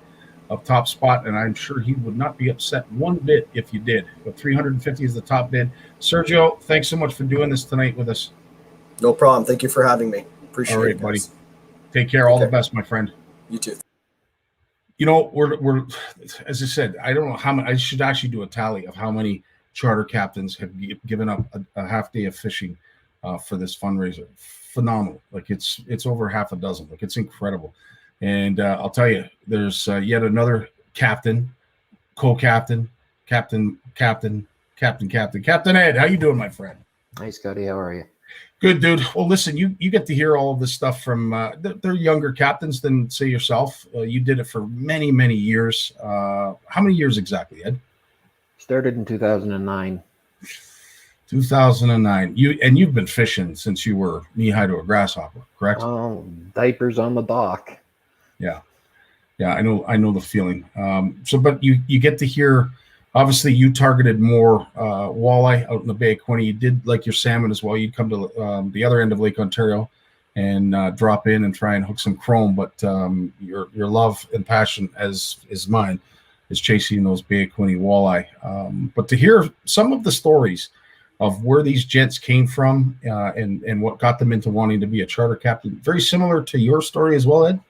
of top spot, and I'm sure he would not be upset one bit if you did. But 350 is the top bid. Sergio, thanks so much for doing this tonight with us. No problem. Thank you for having me. Appreciate All right, it, buddy. guys. Take care. All the best, my friend. You too. You know, we're as I said, I don't know how many. I should actually do a tally of how many charter captains have given up a half day of fishing for this fundraiser. Phenomenal. Like it's over half a dozen. Like it's incredible. And I'll tell you, there's yet another captain, co-captain, Captain Ed. How you doing, my friend? Hey, Scotty. How are you? Good, dude. Well, listen, you get to hear all of this stuff from they're younger captains than, say, yourself. You did it for many, many years. How many years exactly, Ed? Started in 2009. 2009. You've been fishing since you were knee-high to a grasshopper, correct? Oh, diapers on the dock. Yeah. I know the feeling. But you get to hear. Obviously, you targeted more walleye out in the Bay of Quinte. You did like your salmon as well. You'd come to the other end of Lake Ontario and drop in and try and hook some chrome. But your love and passion, as is mine, is chasing those Bay of Quinte walleye. But to hear some of the stories of where these gents came from and what got them into wanting to be a charter captain, very similar to your story as well, Ed?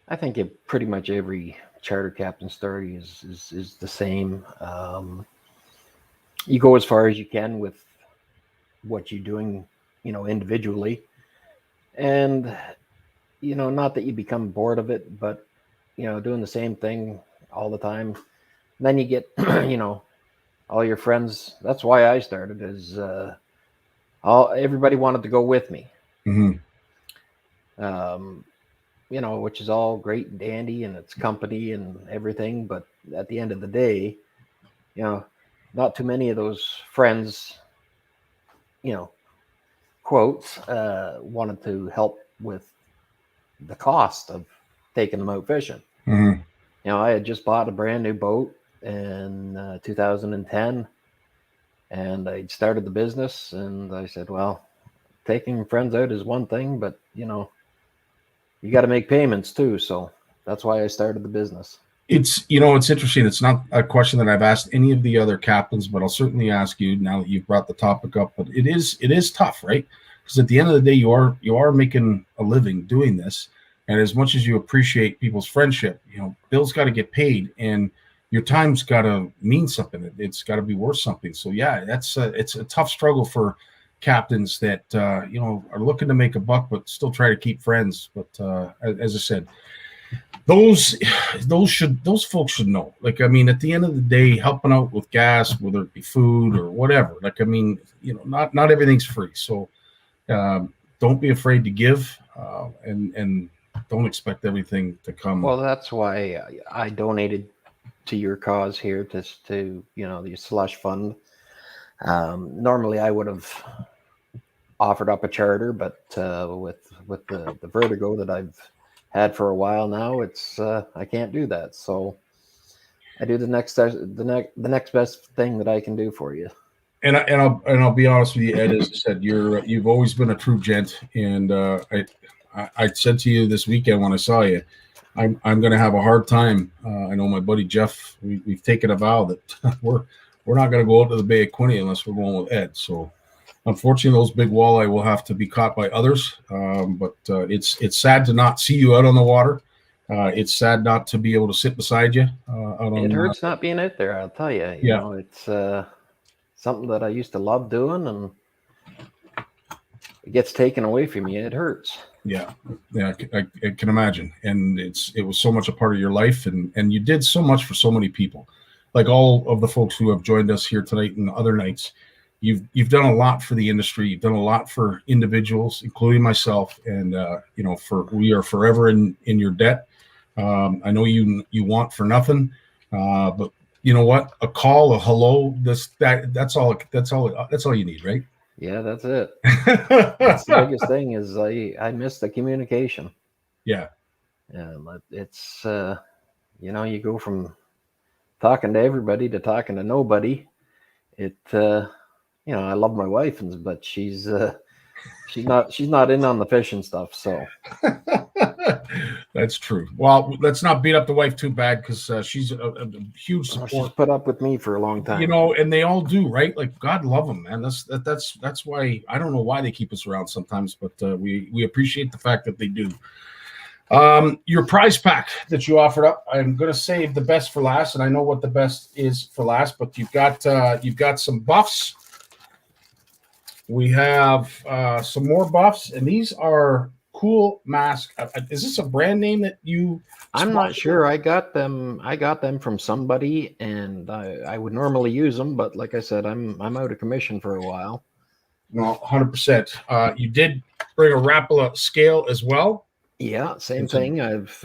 I think pretty much every charter captain story is the same. You go as far as you can with what you're doing, individually, and not that you become bored of it, but doing the same thing all the time. Then you get all your friends. That's why I started, is everybody wanted to go with me. Mm-hmm. Which is all great and dandy, and it's company and everything. But at the end of the day, not too many of those friends, quotes, wanted to help with the cost of taking them out fishing. Mm-hmm. I had just bought a brand new boat in 2010, and I started the business, and I said, well, taking friends out is one thing, but you got to make payments too. So that's why I started the business. It's interesting. It's not a question that I've asked any of the other captains, but I'll certainly ask you now that you've brought the topic up. But it is tough, right? Because at the end of the day, you are making a living doing this. And as much as you appreciate people's friendship, bills got to get paid, and your time's got to mean something. It's got to be worth something. So yeah, it's a tough struggle for captains that are looking to make a buck but still try to keep friends. But as I said, those folks should know. Like, I mean, at the end of the day, helping out with gas, whether it be food or whatever, like, I mean, not everything's free. So don't be afraid to give, and don't expect everything to come. Well, that's why I donated to your cause here, to the slush fund. Normally I would have offered up a charter, but with the vertigo that I've had for a while now, it's I can't do that. So I do the next best thing that I can do for you. And I'll be honest with you, Ed. As I said, you've always been a true gent, and I said to you this weekend when I saw you, I'm going to have a hard time. I know my buddy Jeff. We've taken a vow that we're not going to go out to the Bay of Quinte unless we're going with Ed. So unfortunately, those big walleye will have to be caught by others. But it's sad to not see you out on the water. It's sad not to be able to sit beside you. It hurts not being out there. I'll tell you. You Yeah. know, it's something that I used to love doing, and it gets taken away from you. It hurts. Yeah, I can imagine. And it was so much a part of your life, and you did so much for so many people. Like all of the folks who have joined us here tonight and other nights, you've done a lot for the industry. You've done a lot for individuals, including myself. And we are forever in your debt. I know you want for nothing, but you know what? A call, a hello, that's all you need, right? Yeah, that's it. That's the biggest thing is I miss the communication. Yeah. It's you go from talking to everybody to talking to nobody. I love my wife, but she's not in on the fishing stuff. So that's true. Well, let's not beat up the wife too bad, because she's a huge support. She's put up with me for a long time. And they all do, right? Like, God love them, man. That's why I don't know why they keep us around sometimes, but we appreciate the fact that they do. Your prize pack that you offered up, I'm going to save the best for last, and I know what the best is for last. But you've got some buffs. We have some more buffs, and these are cool mask. Is this a brand name that you? I'm not sure. I got them from somebody, and I would normally use them, but like I said, I'm out of commission for a while. No, 100%. You did bring a Rapala scale as well. Yeah, same thing. I've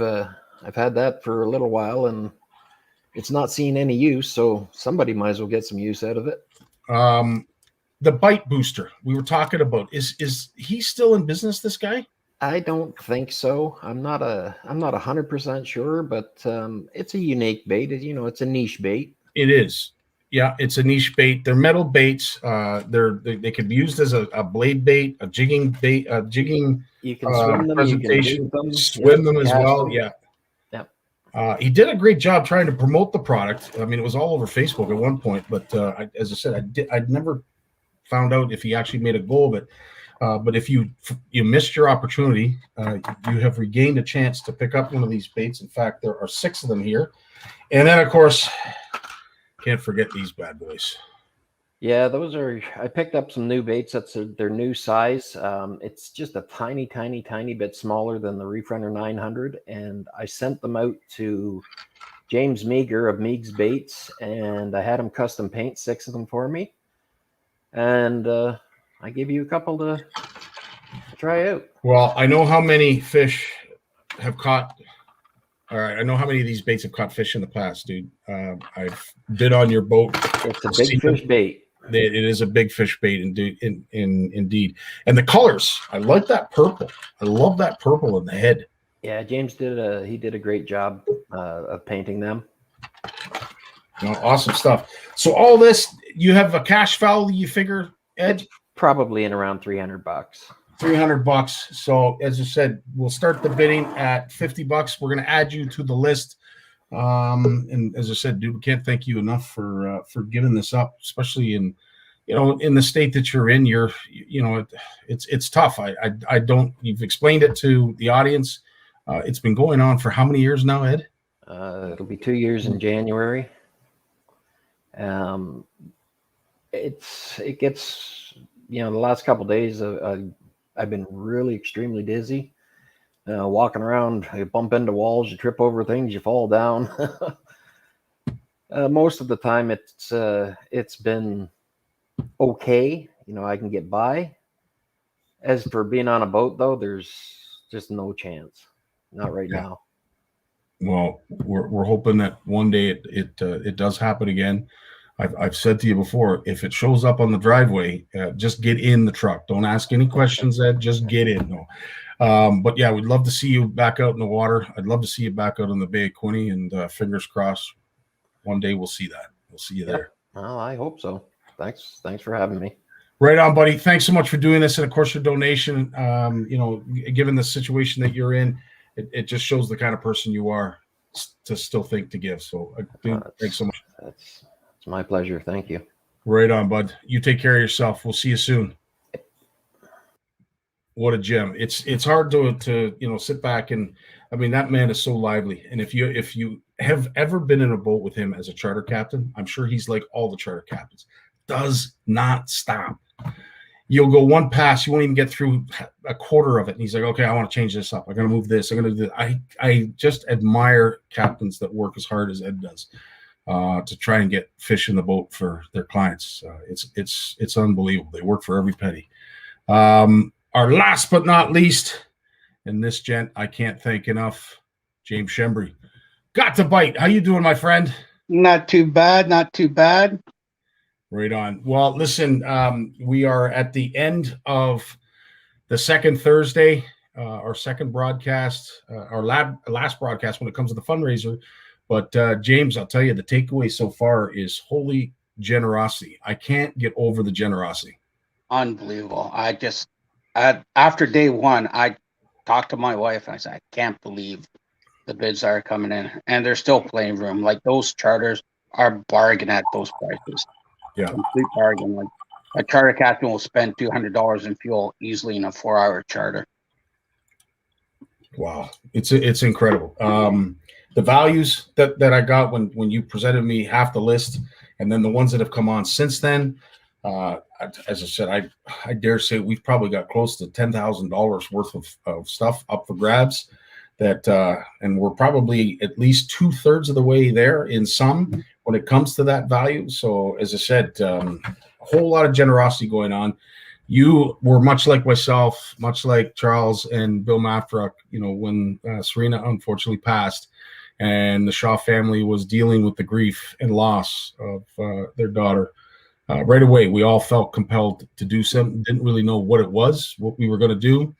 had that for a little while, and it's not seen any use, so somebody might as well get some use out of it. The bite booster we were talking about, is he still in business, this guy? I don't think so. I'm not 100% sure, but it's a unique bait. It's a niche bait. It is. Yeah, it's a niche bait. They're metal baits. They can be used as a blade bait, a jigging bait, a jigging. You can swim them. Presentation. You can Swim them as well. Them. Yeah. He did a great job trying to promote the product. I mean, it was all over Facebook at one point, but as I said, I'd never found out if he actually made a go of it. But if you missed your opportunity, you have regained a chance to pick up one of these baits. In fact, there are 6 of them here. And then, of course, can't forget these bad boys. Yeah, I picked up some new baits. That's their new size. It's just a tiny, tiny, tiny bit smaller than the Reef Runner 900. And I sent them out to James Meager of Meag's Baits, and I had him custom paint 6 of them for me. And I gave you a couple to try out. Well, I know how many fish have caught. All right, I know how many of these baits have caught fish in the past, dude. I've been on your boat. It's a big fish bait. It is a big fish bait, indeed. And the colors, I like that purple. I love that purple in the head. Yeah, James did a great job of painting them. Awesome stuff. So all this, you have a cash value, you figure, Ed? Probably in around $300. $300. So as I said, we'll start the bidding at $50. We're going to add you to the list. And as I said, dude, we can't thank you enough for giving this up, especially in the state that you're in. It's tough. I don't. You've explained it to the audience. It's been going on for how many years now, Ed? It'll be 2 years in January. It gets, the last couple of days I've been really extremely dizzy. Walking around, you bump into walls, you trip over things, you fall down. Most of the time it's been okay. I can get by. As for being on a boat, though, there's just no chance. Not right now. Well, we're hoping that one day it does happen again. I've said to you before, if it shows up on the driveway, just get in the truck. Don't ask any questions, Ed. Just get in. No. But yeah, we'd love to see you back out in the water. I'd love to see you back out on the Bay of Quinte, and fingers crossed, one day we'll see that. We'll see you there. Well, I hope so. Thanks for having me. Right on, buddy. Thanks so much for doing this, and of course your donation. Given the situation that you're in, it just shows the kind of person you are to still think to give. So, dude, thanks so much. It's my pleasure. Thank you. Right on, bud. You take care of yourself. We'll see you soon. What a gem. It's hard to sit back and, I mean, that man is so lively. And if you have ever been in a boat with him as a charter captain, I'm sure he's like all the charter captains. Does not stop. You'll go one pass, you won't even get through a quarter of it. And he's like, okay, I want to change this up. I'm going to move this. I'm going to do that. I just admire captains that work as hard as Ed does to try and get fish in the boat for their clients. It's unbelievable. They work for every penny. Our last but not least, and this gent I can't thank enough, James Shembry. Got to bite. How you doing, my friend? Not too bad. Not too bad. Right on. Well, listen, we are at the end of the second Thursday, our second broadcast, our last broadcast when it comes to the fundraiser. But James, I'll tell you, the takeaway so far is holy generosity. I can't get over the generosity. Unbelievable. After day one, I talked to my wife and I said, I can't believe the bids are coming in, and there's still plenty of room. Like, those charters are bargain at those prices. Yeah, complete bargain. Like, a charter captain will spend $200 in fuel easily in a 4-hour charter. Wow, it's incredible. The values that I got when you presented me half the list, and then the ones that have come on since then. As I said, I dare say we've probably got close to $10,000 worth of stuff up for grabs. And we're probably at least 2/3 of the way there in some when it comes to that value. So, as I said, a whole lot of generosity going on. You were much like myself, much like Charles and Bill Mafrock, when Serena unfortunately passed, and the Shaw family was dealing with the grief and loss of their daughter. Right away, we all felt compelled to do something. Didn't really know what it was, what we were going to do.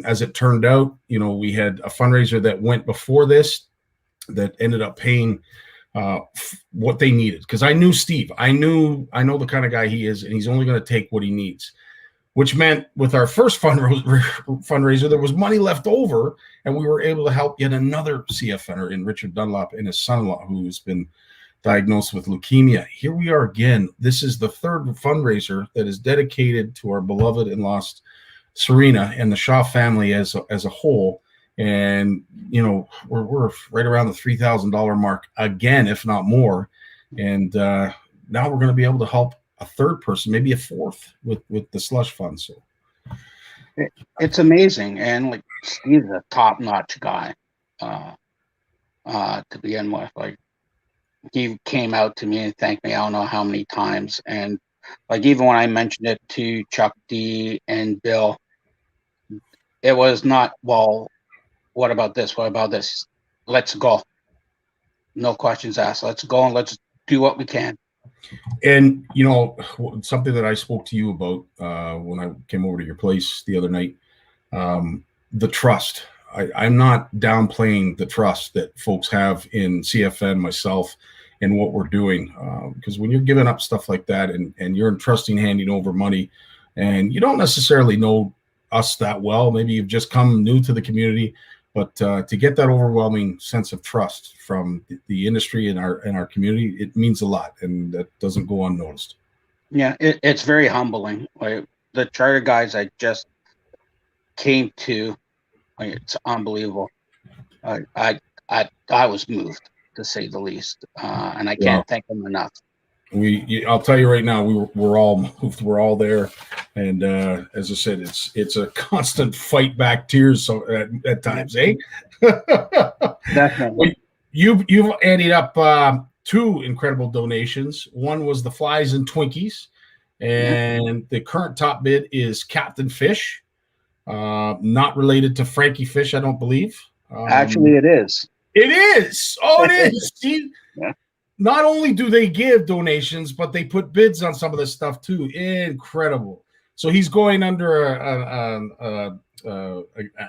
As it turned out, we had a fundraiser that went before this that ended up paying what they needed. Because I knew Steve. I know the kind of guy he is, and he's only going to take what he needs. Which meant with our first fundraiser, there was money left over, and we were able to help yet another CFNer in Richard Dunlop and his son-in-law, who has been diagnosed with leukemia. Here we are again. This is the third fundraiser that is dedicated to our beloved and lost Serena and the Shaw family as a whole. And we're right around the $3,000 mark again, if not more. And now we're going to be able to help a third person, maybe a fourth, with the slush fund. So it's amazing. And like, Steve's a top-notch guy to begin with. Like, he came out to me and thanked me I don't know how many times. And like, even when I mentioned it to Chuck D and Bill, it was not, well, what about this? What about this? Let's go. No questions asked. Let's go and let's do what we can. And, something that I spoke to you about when I came over to your place the other night, the trust. I'm not downplaying the trust that folks have in CFN, myself, and what we're doing. Because when you're giving up stuff like that and you're entrusting, handing over money, and you don't necessarily know us that well, maybe you've just come new to the community, but to get that overwhelming sense of trust from the industry and our community, it means a lot, and that doesn't go unnoticed. Yeah, it's very humbling. Like, the charter guys I just came to, it's unbelievable. I was moved, to say the least, and I can't thank them enough. I'll tell you right now, we're all moved. We're all there, and as I said, it's a constant fight back tears. So at times, eh? Definitely. You've added up two incredible donations. One was the Flies and Twinkies, and the current top bid is Captain Fish. Not related to Frankie Fish, I don't believe. Actually, it is. It is. Oh, it is. See, yeah. Not only do they give donations, but they put bids on some of this stuff too. Incredible. So he's going under a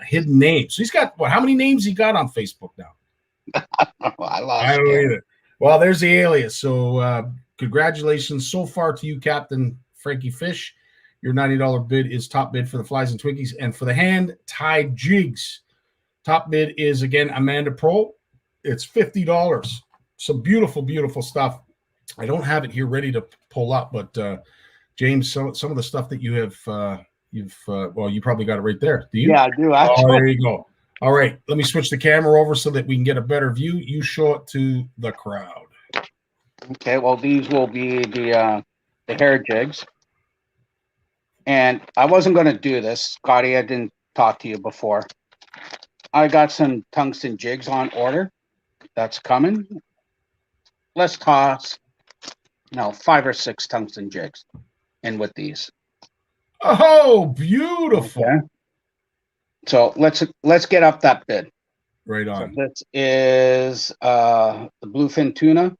hidden name. So he's got how many names he got on Facebook now? I lost. I don't know either. Well, there's the alias. So congratulations so far to you, Captain Frankie Fish. Your $90 bid is top bid for the Flies and Twinkies. And for the hand-tied jigs, top bid is, again, Amanda Pro. It's $50. Some beautiful, beautiful stuff. I don't have it here ready to pull up, but James, some of the stuff that you have You've well, you probably got it right there. Do you? Yeah, I do Oh, actually. there you go. All right, let me switch the camera over so that we can get a better view. You show it to the crowd. Okay, well, these will be the hair jigs. And I wasn't going to do this, Scotty. I didn't talk to you before. I got some tungsten jigs on order. That's coming. Let's toss 5 or 6 tungsten jigs in with these. Oh, beautiful. Okay. So let's get up that bid. Right So on. this is the bluefin tuna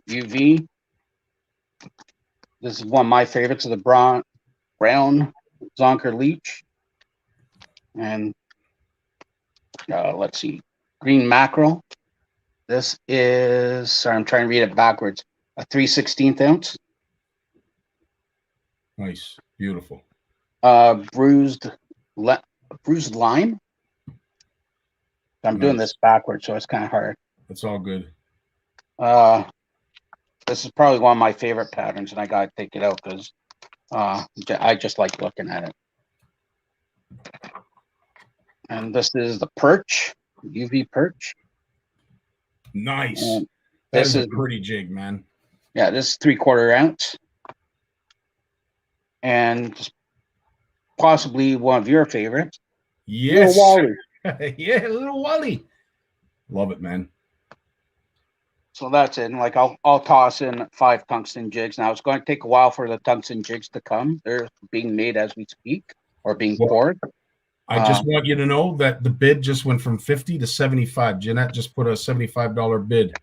UV. This is one of my favorites of the brown zonker leech. And let's see, green mackerel. This is, sorry, I'm trying to read it backwards, a 3/16 ounce. Nice. Beautiful. Bruised lime. I'm doing this backwards, so it's kind of hard. That's all good. This is probably one of my favorite patterns, and I got to take it out because I just like looking at it. And this is the perch, UV perch. Nice. And That is a pretty jig, man. Yeah, this is 3/4 ounce. And possibly one of your favorites. Yes. Little Wally. Yeah, little Wally. Love it, man. So that's it. And like I'll toss in 5 tungsten jigs. Now it's going to take a while for the tungsten jigs to come. They're being made as we speak or being poured. I just want you to know that the bid just went from 50 to 75. Jeanette just put a $75 bid.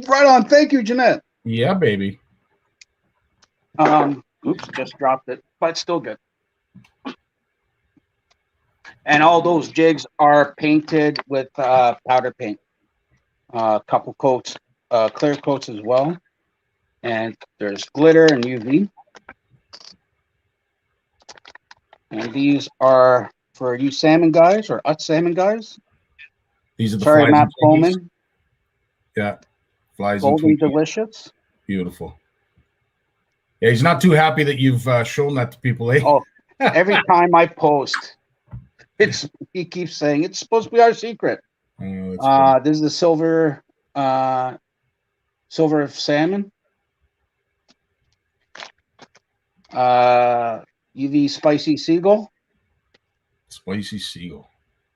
Right on. Thank you, Jeanette. Yeah, baby. Oops, just dropped it, but still good. And all those jigs are painted with powder paint. A couple coats, clear coats as well. And there's glitter and UV. And these are for you salmon guys or us salmon guys. These are the Sorry, flies Matt and Twinkies. Bowman. Yeah, flies Golden and Twinkies. Delicious. Beautiful. Yeah, he's not too happy that you've shown that to people, eh? Oh, every time I post, he keeps saying it's supposed to be our secret. This is the silver salmon. UV spicy seagull. Spicy seagull.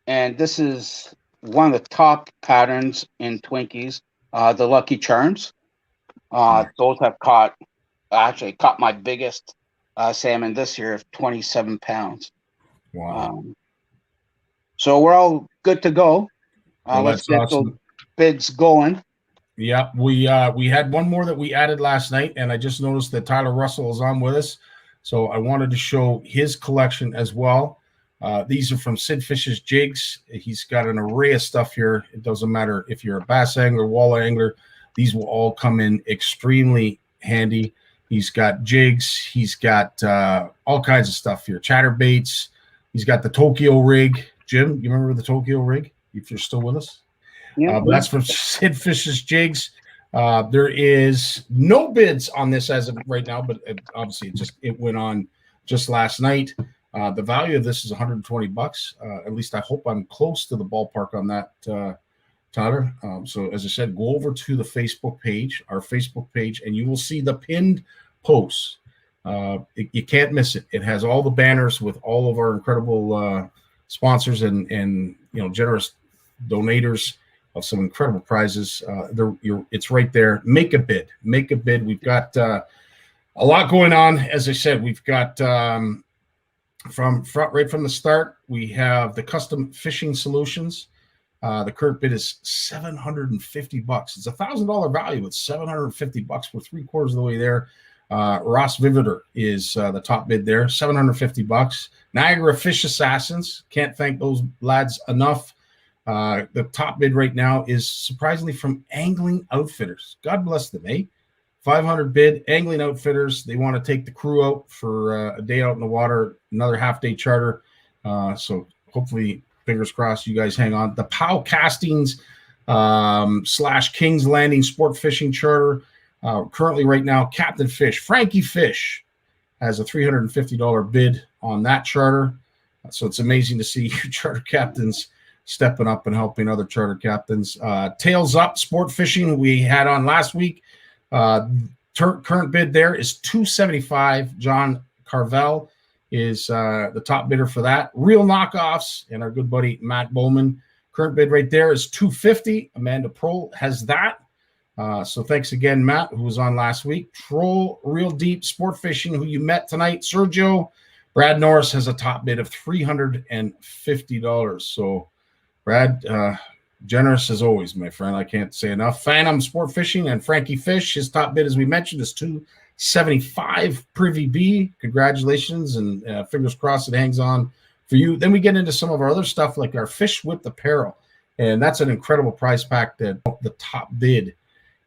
And this is one of the top patterns in Twinkies, the Lucky Charms. Those have caught my biggest salmon this year of 27 pounds. Wow. So we're all good to go. Well, Let's that's get awesome. those bids going. Yeah, we had one more that we added last night, and I just noticed that Tyler Russell is on with us. So I wanted to show his collection as well. These are from Sid Fish's Jigs. He's got an array of stuff here. It doesn't matter if you're a bass angler, walleye angler. These will all come in extremely handy. He's got jigs. He's got all kinds of stuff here. Chatterbaits. He's got the Tokyo rig. Jim, you remember the Tokyo rig? If you're still with us. Yeah, But that's from Sid Fish's Jigs. There is no bids on this as of right now, but obviously it went on just last night. The value of this is $120. At least I hope I'm close to the ballpark on that, Tyler. So as I said, go over to the Facebook page, our Facebook page, and you will see the pinned posts. You can't miss it. It has all the banners with all of our incredible sponsors and generous donators of some incredible prizes. It's right there. Make a bid. We've got a lot going on. As I said, we've got right from the start, we have the custom fishing solutions. The current bid is $750. It's $1,000 value. It's $750. We're 3/4 of the way there. Ross Vivitor is the top bid there, $750. Niagara Fish Assassins. Can't thank those lads enough. The top bid right now is surprisingly from Angling Outfitters. God bless them, eh? 500 bid, Angling Outfitters. They want to take the crew out for a day out in the water, another half-day charter. So hopefully, fingers crossed, you guys hang on. The POW Castings / King's Landing Sport Fishing Charter. Currently right now, Captain Fish, Frankie Fish, has a $350 bid on that charter. So it's amazing to see charter captains stepping up and helping other charter captains. Tails Up Sportfishing we had on last week. Current bid there is $275. John Carvel is the top bidder for that. Real Knockoffs and our good buddy Matt Bowman. Current bid right there is $250. Amanda Prohl has that. So thanks again, Matt, who was on last week. Troll Real Deep Sportfishing, who you met tonight. Sergio. Brad Norris has a top bid of $350. So, Brad, generous as always, my friend. I can't say enough. Phantom Sportfishing and Frankie Fish, his top bid, as we mentioned, is $275. Privy B, congratulations, and fingers crossed it hangs on for you. Then we get into some of our other stuff, like our Fish Whipped Apparel, and that's an incredible prize pack. That the top bid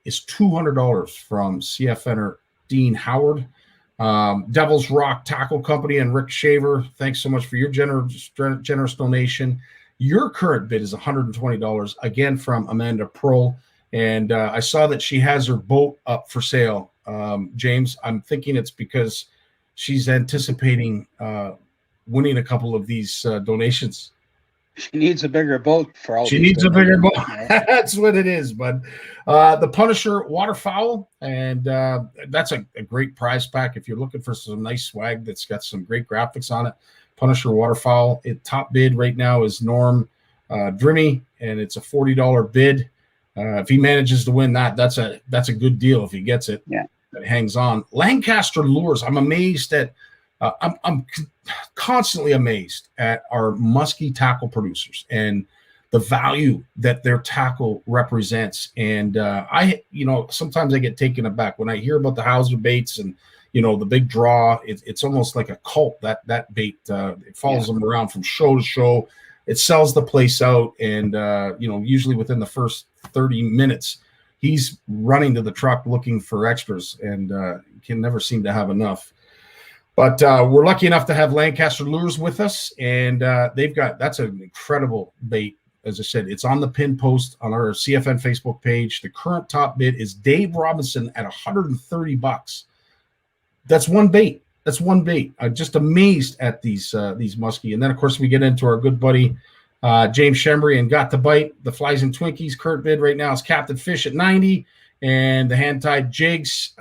is $200 from CFNer Dean Howard. Devil's Rock Tackle Company and Rick Shaver, thanks so much for your generous donation. Your current bid is $120, again from Amanda Prohl. And I saw that she has her boat up for sale. James, I'm thinking it's because she's anticipating winning a couple of these donations. She needs a bigger boat for all. She needs a bigger boat. That's what it is. But the Punisher waterfowl, and that's a great prize pack if you're looking for some nice swag that's got some great graphics on it. Punisher waterfowl. Top bid right now is Norm Drimmy, and it's a $40 bid. If he manages to win that, that's a good deal. If he gets it, yeah, it hangs on. Lancaster Lures. I'm amazed at. I'm constantly amazed at our musky tackle producers and the value that their tackle represents. And sometimes I get taken aback when I hear about the Hauser baits and, the big draw. It's almost like a cult, that bait. It follows them around from show to show. It sells the place out. And, usually within the first 30 minutes, he's running to the truck looking for extras and can never seem to have enough. But we're lucky enough to have Lancaster Lures with us, and that's an incredible bait. As I said, it's on the pin post on our CFN Facebook page. The current top bid is Dave Robinson at $130. That's one bait. I'm just amazed at these muskie. And then, of course, we get into our good buddy James Shembry and Got to Bite. The Flies and Twinkies current bid right now is Captain Fish at $90, and the hand-tied jigs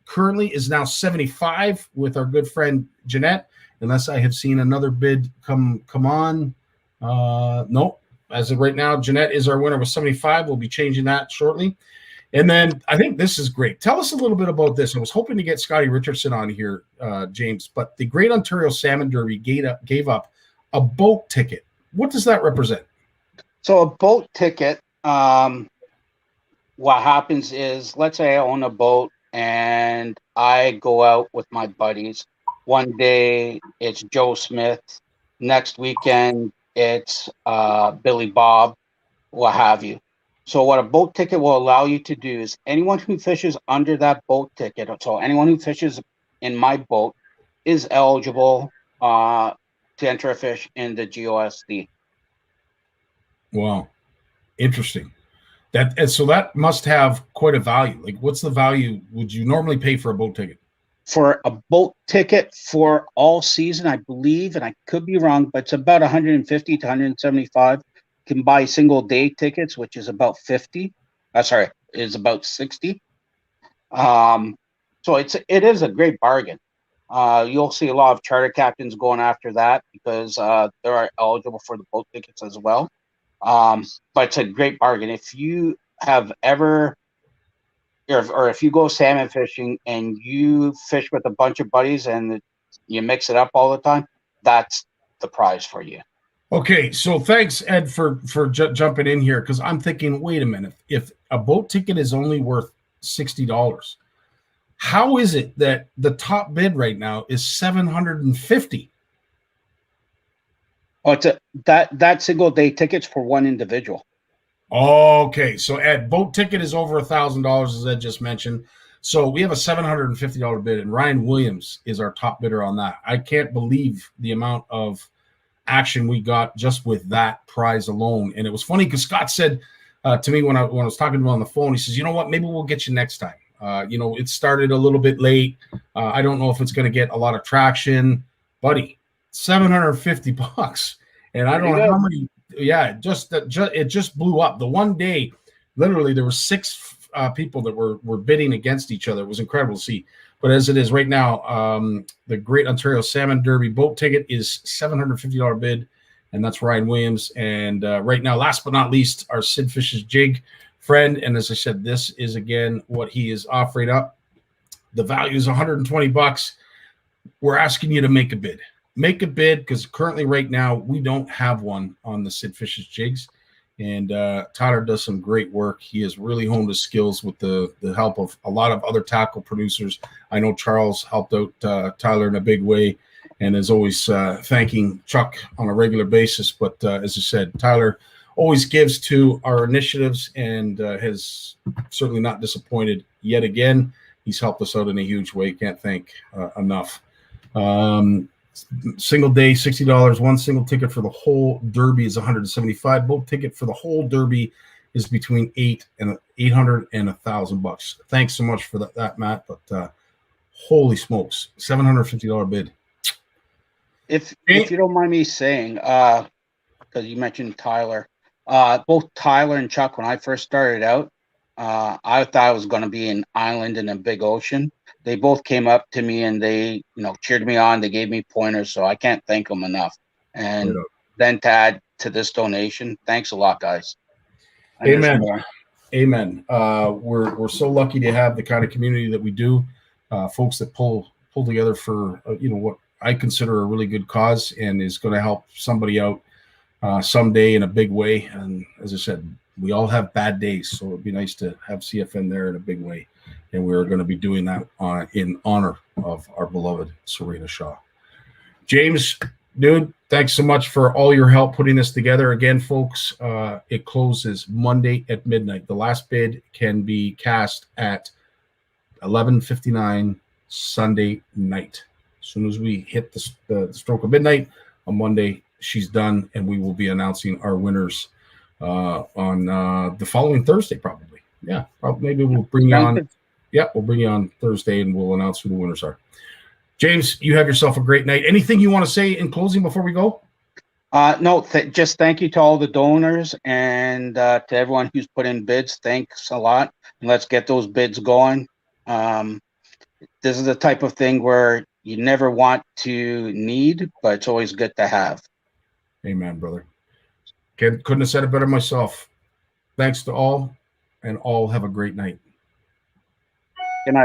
currently is now $75 with our good friend Jeanette, unless I have seen another bid come on. Nope. As of right now, Jeanette is our winner with $75. We'll be changing that shortly. And then I think this is great. Tell us a little bit about this. I was hoping to get Scotty Richardson on here, James, but the Great Ontario Salmon Derby gave up a boat ticket. What does that represent? So a boat ticket, what happens is, let's say I own a boat, and I go out with my buddies. One day it's Joe Smith. Next weekend it's Billy Bob, what have you. So what a boat ticket will allow you to do is anyone who fishes under that boat ticket, so anyone who fishes in my boat is eligible to enter a fish in the GOSD. Wow. Interesting. So that must have quite a value. Like, what's the value would you normally pay for a boat ticket? For a boat ticket for all season, I believe, and I could be wrong, but it's about 150 to 175. You can buy single day tickets, which is about 50. Is about 60. So it is a great bargain. You'll see a lot of charter captains going after that because they are eligible for the boat tickets as well. But it's a great bargain. If you have ever, or if you go salmon fishing and you fish with a bunch of buddies and you mix it up all the time, that's the prize for you. Okay, so thanks, Ed, for jumping in here, because I'm thinking, wait a minute, if a boat ticket is only worth $60, how is it that the top bid right now is $750? Oh, it's that single day tickets for one individual. Okay, so Ed, boat ticket is over $1,000, as Ed just mentioned. So we have a $750 bid, and Ryan Williams is our top bidder on that. I can't believe the amount of action we got just with that prize alone. And it was funny because Scott said to me when I was talking to him on the phone, he says, "You know what? Maybe we'll get you next time." It started a little bit late. I don't know if it's going to get a lot of traction, buddy. $750, and I don't know how many. Yeah, it just blew up. The one day, literally, there were 6 people that were bidding against each other. It was incredible to see. But as it is right now, the Great Ontario Salmon Derby boat ticket is $750 bid, and that's Ryan Williams. And right now, last but not least, our Sid Fish's Jig friend. And as I said, this is again what he is offering up. The value is $120. We're asking you to make a bid. Make a bid, because currently right now we don't have one on the Sid Fish's Jigs. And Tyler does some great work. He has really honed his skills with the help of a lot of other tackle producers. I know Charles helped out Tyler in a big way, and is always thanking Chuck on a regular basis. But as I said, Tyler always gives to our initiatives, and has certainly not disappointed yet again. He's helped us out in a huge way. Can't thank enough. Single day, $60. One single ticket for the whole Derby is $175. Boat ticket for the whole Derby is between $800 and $1,000. Thanks so much for that, Matt. But holy smokes, $750 bid. If you don't mind me saying, because you mentioned Tyler, both Tyler and Chuck, when I first started out, I thought I was going to be an island in a big ocean. They both came up to me and they, cheered me on. They gave me pointers, so I can't thank them enough. And then to add to this donation, thanks a lot, guys. Amen. Amen. We're so lucky to have the kind of community that we do. Folks that pull together for what I consider a really good cause, and is going to help somebody out someday in a big way. And as I said, we all have bad days, so it'd be nice to have CFN there in a big way. And we're going to be doing that in honor of our beloved Serena Shaw. James, dude, thanks so much for all your help putting this together. Again, folks, it closes Monday at midnight. The last bid can be cast at 11:59 Sunday night. As soon as we hit the stroke of midnight on Monday, she's done, and we will be announcing our winners on the following Thursday, probably. Yeah, maybe we'll bring you on. Yeah, we'll bring you on Thursday, and we'll announce who the winners are. James, you have yourself a great night. Anything you want to say in closing before we go? No, just thank you to all the donors and to everyone who's put in bids. Thanks a lot. And let's get those bids going. This is the type of thing where you never want to need, but it's always good to have. Amen, brother. Couldn't have said it better myself. Thanks to all, and all have a great night.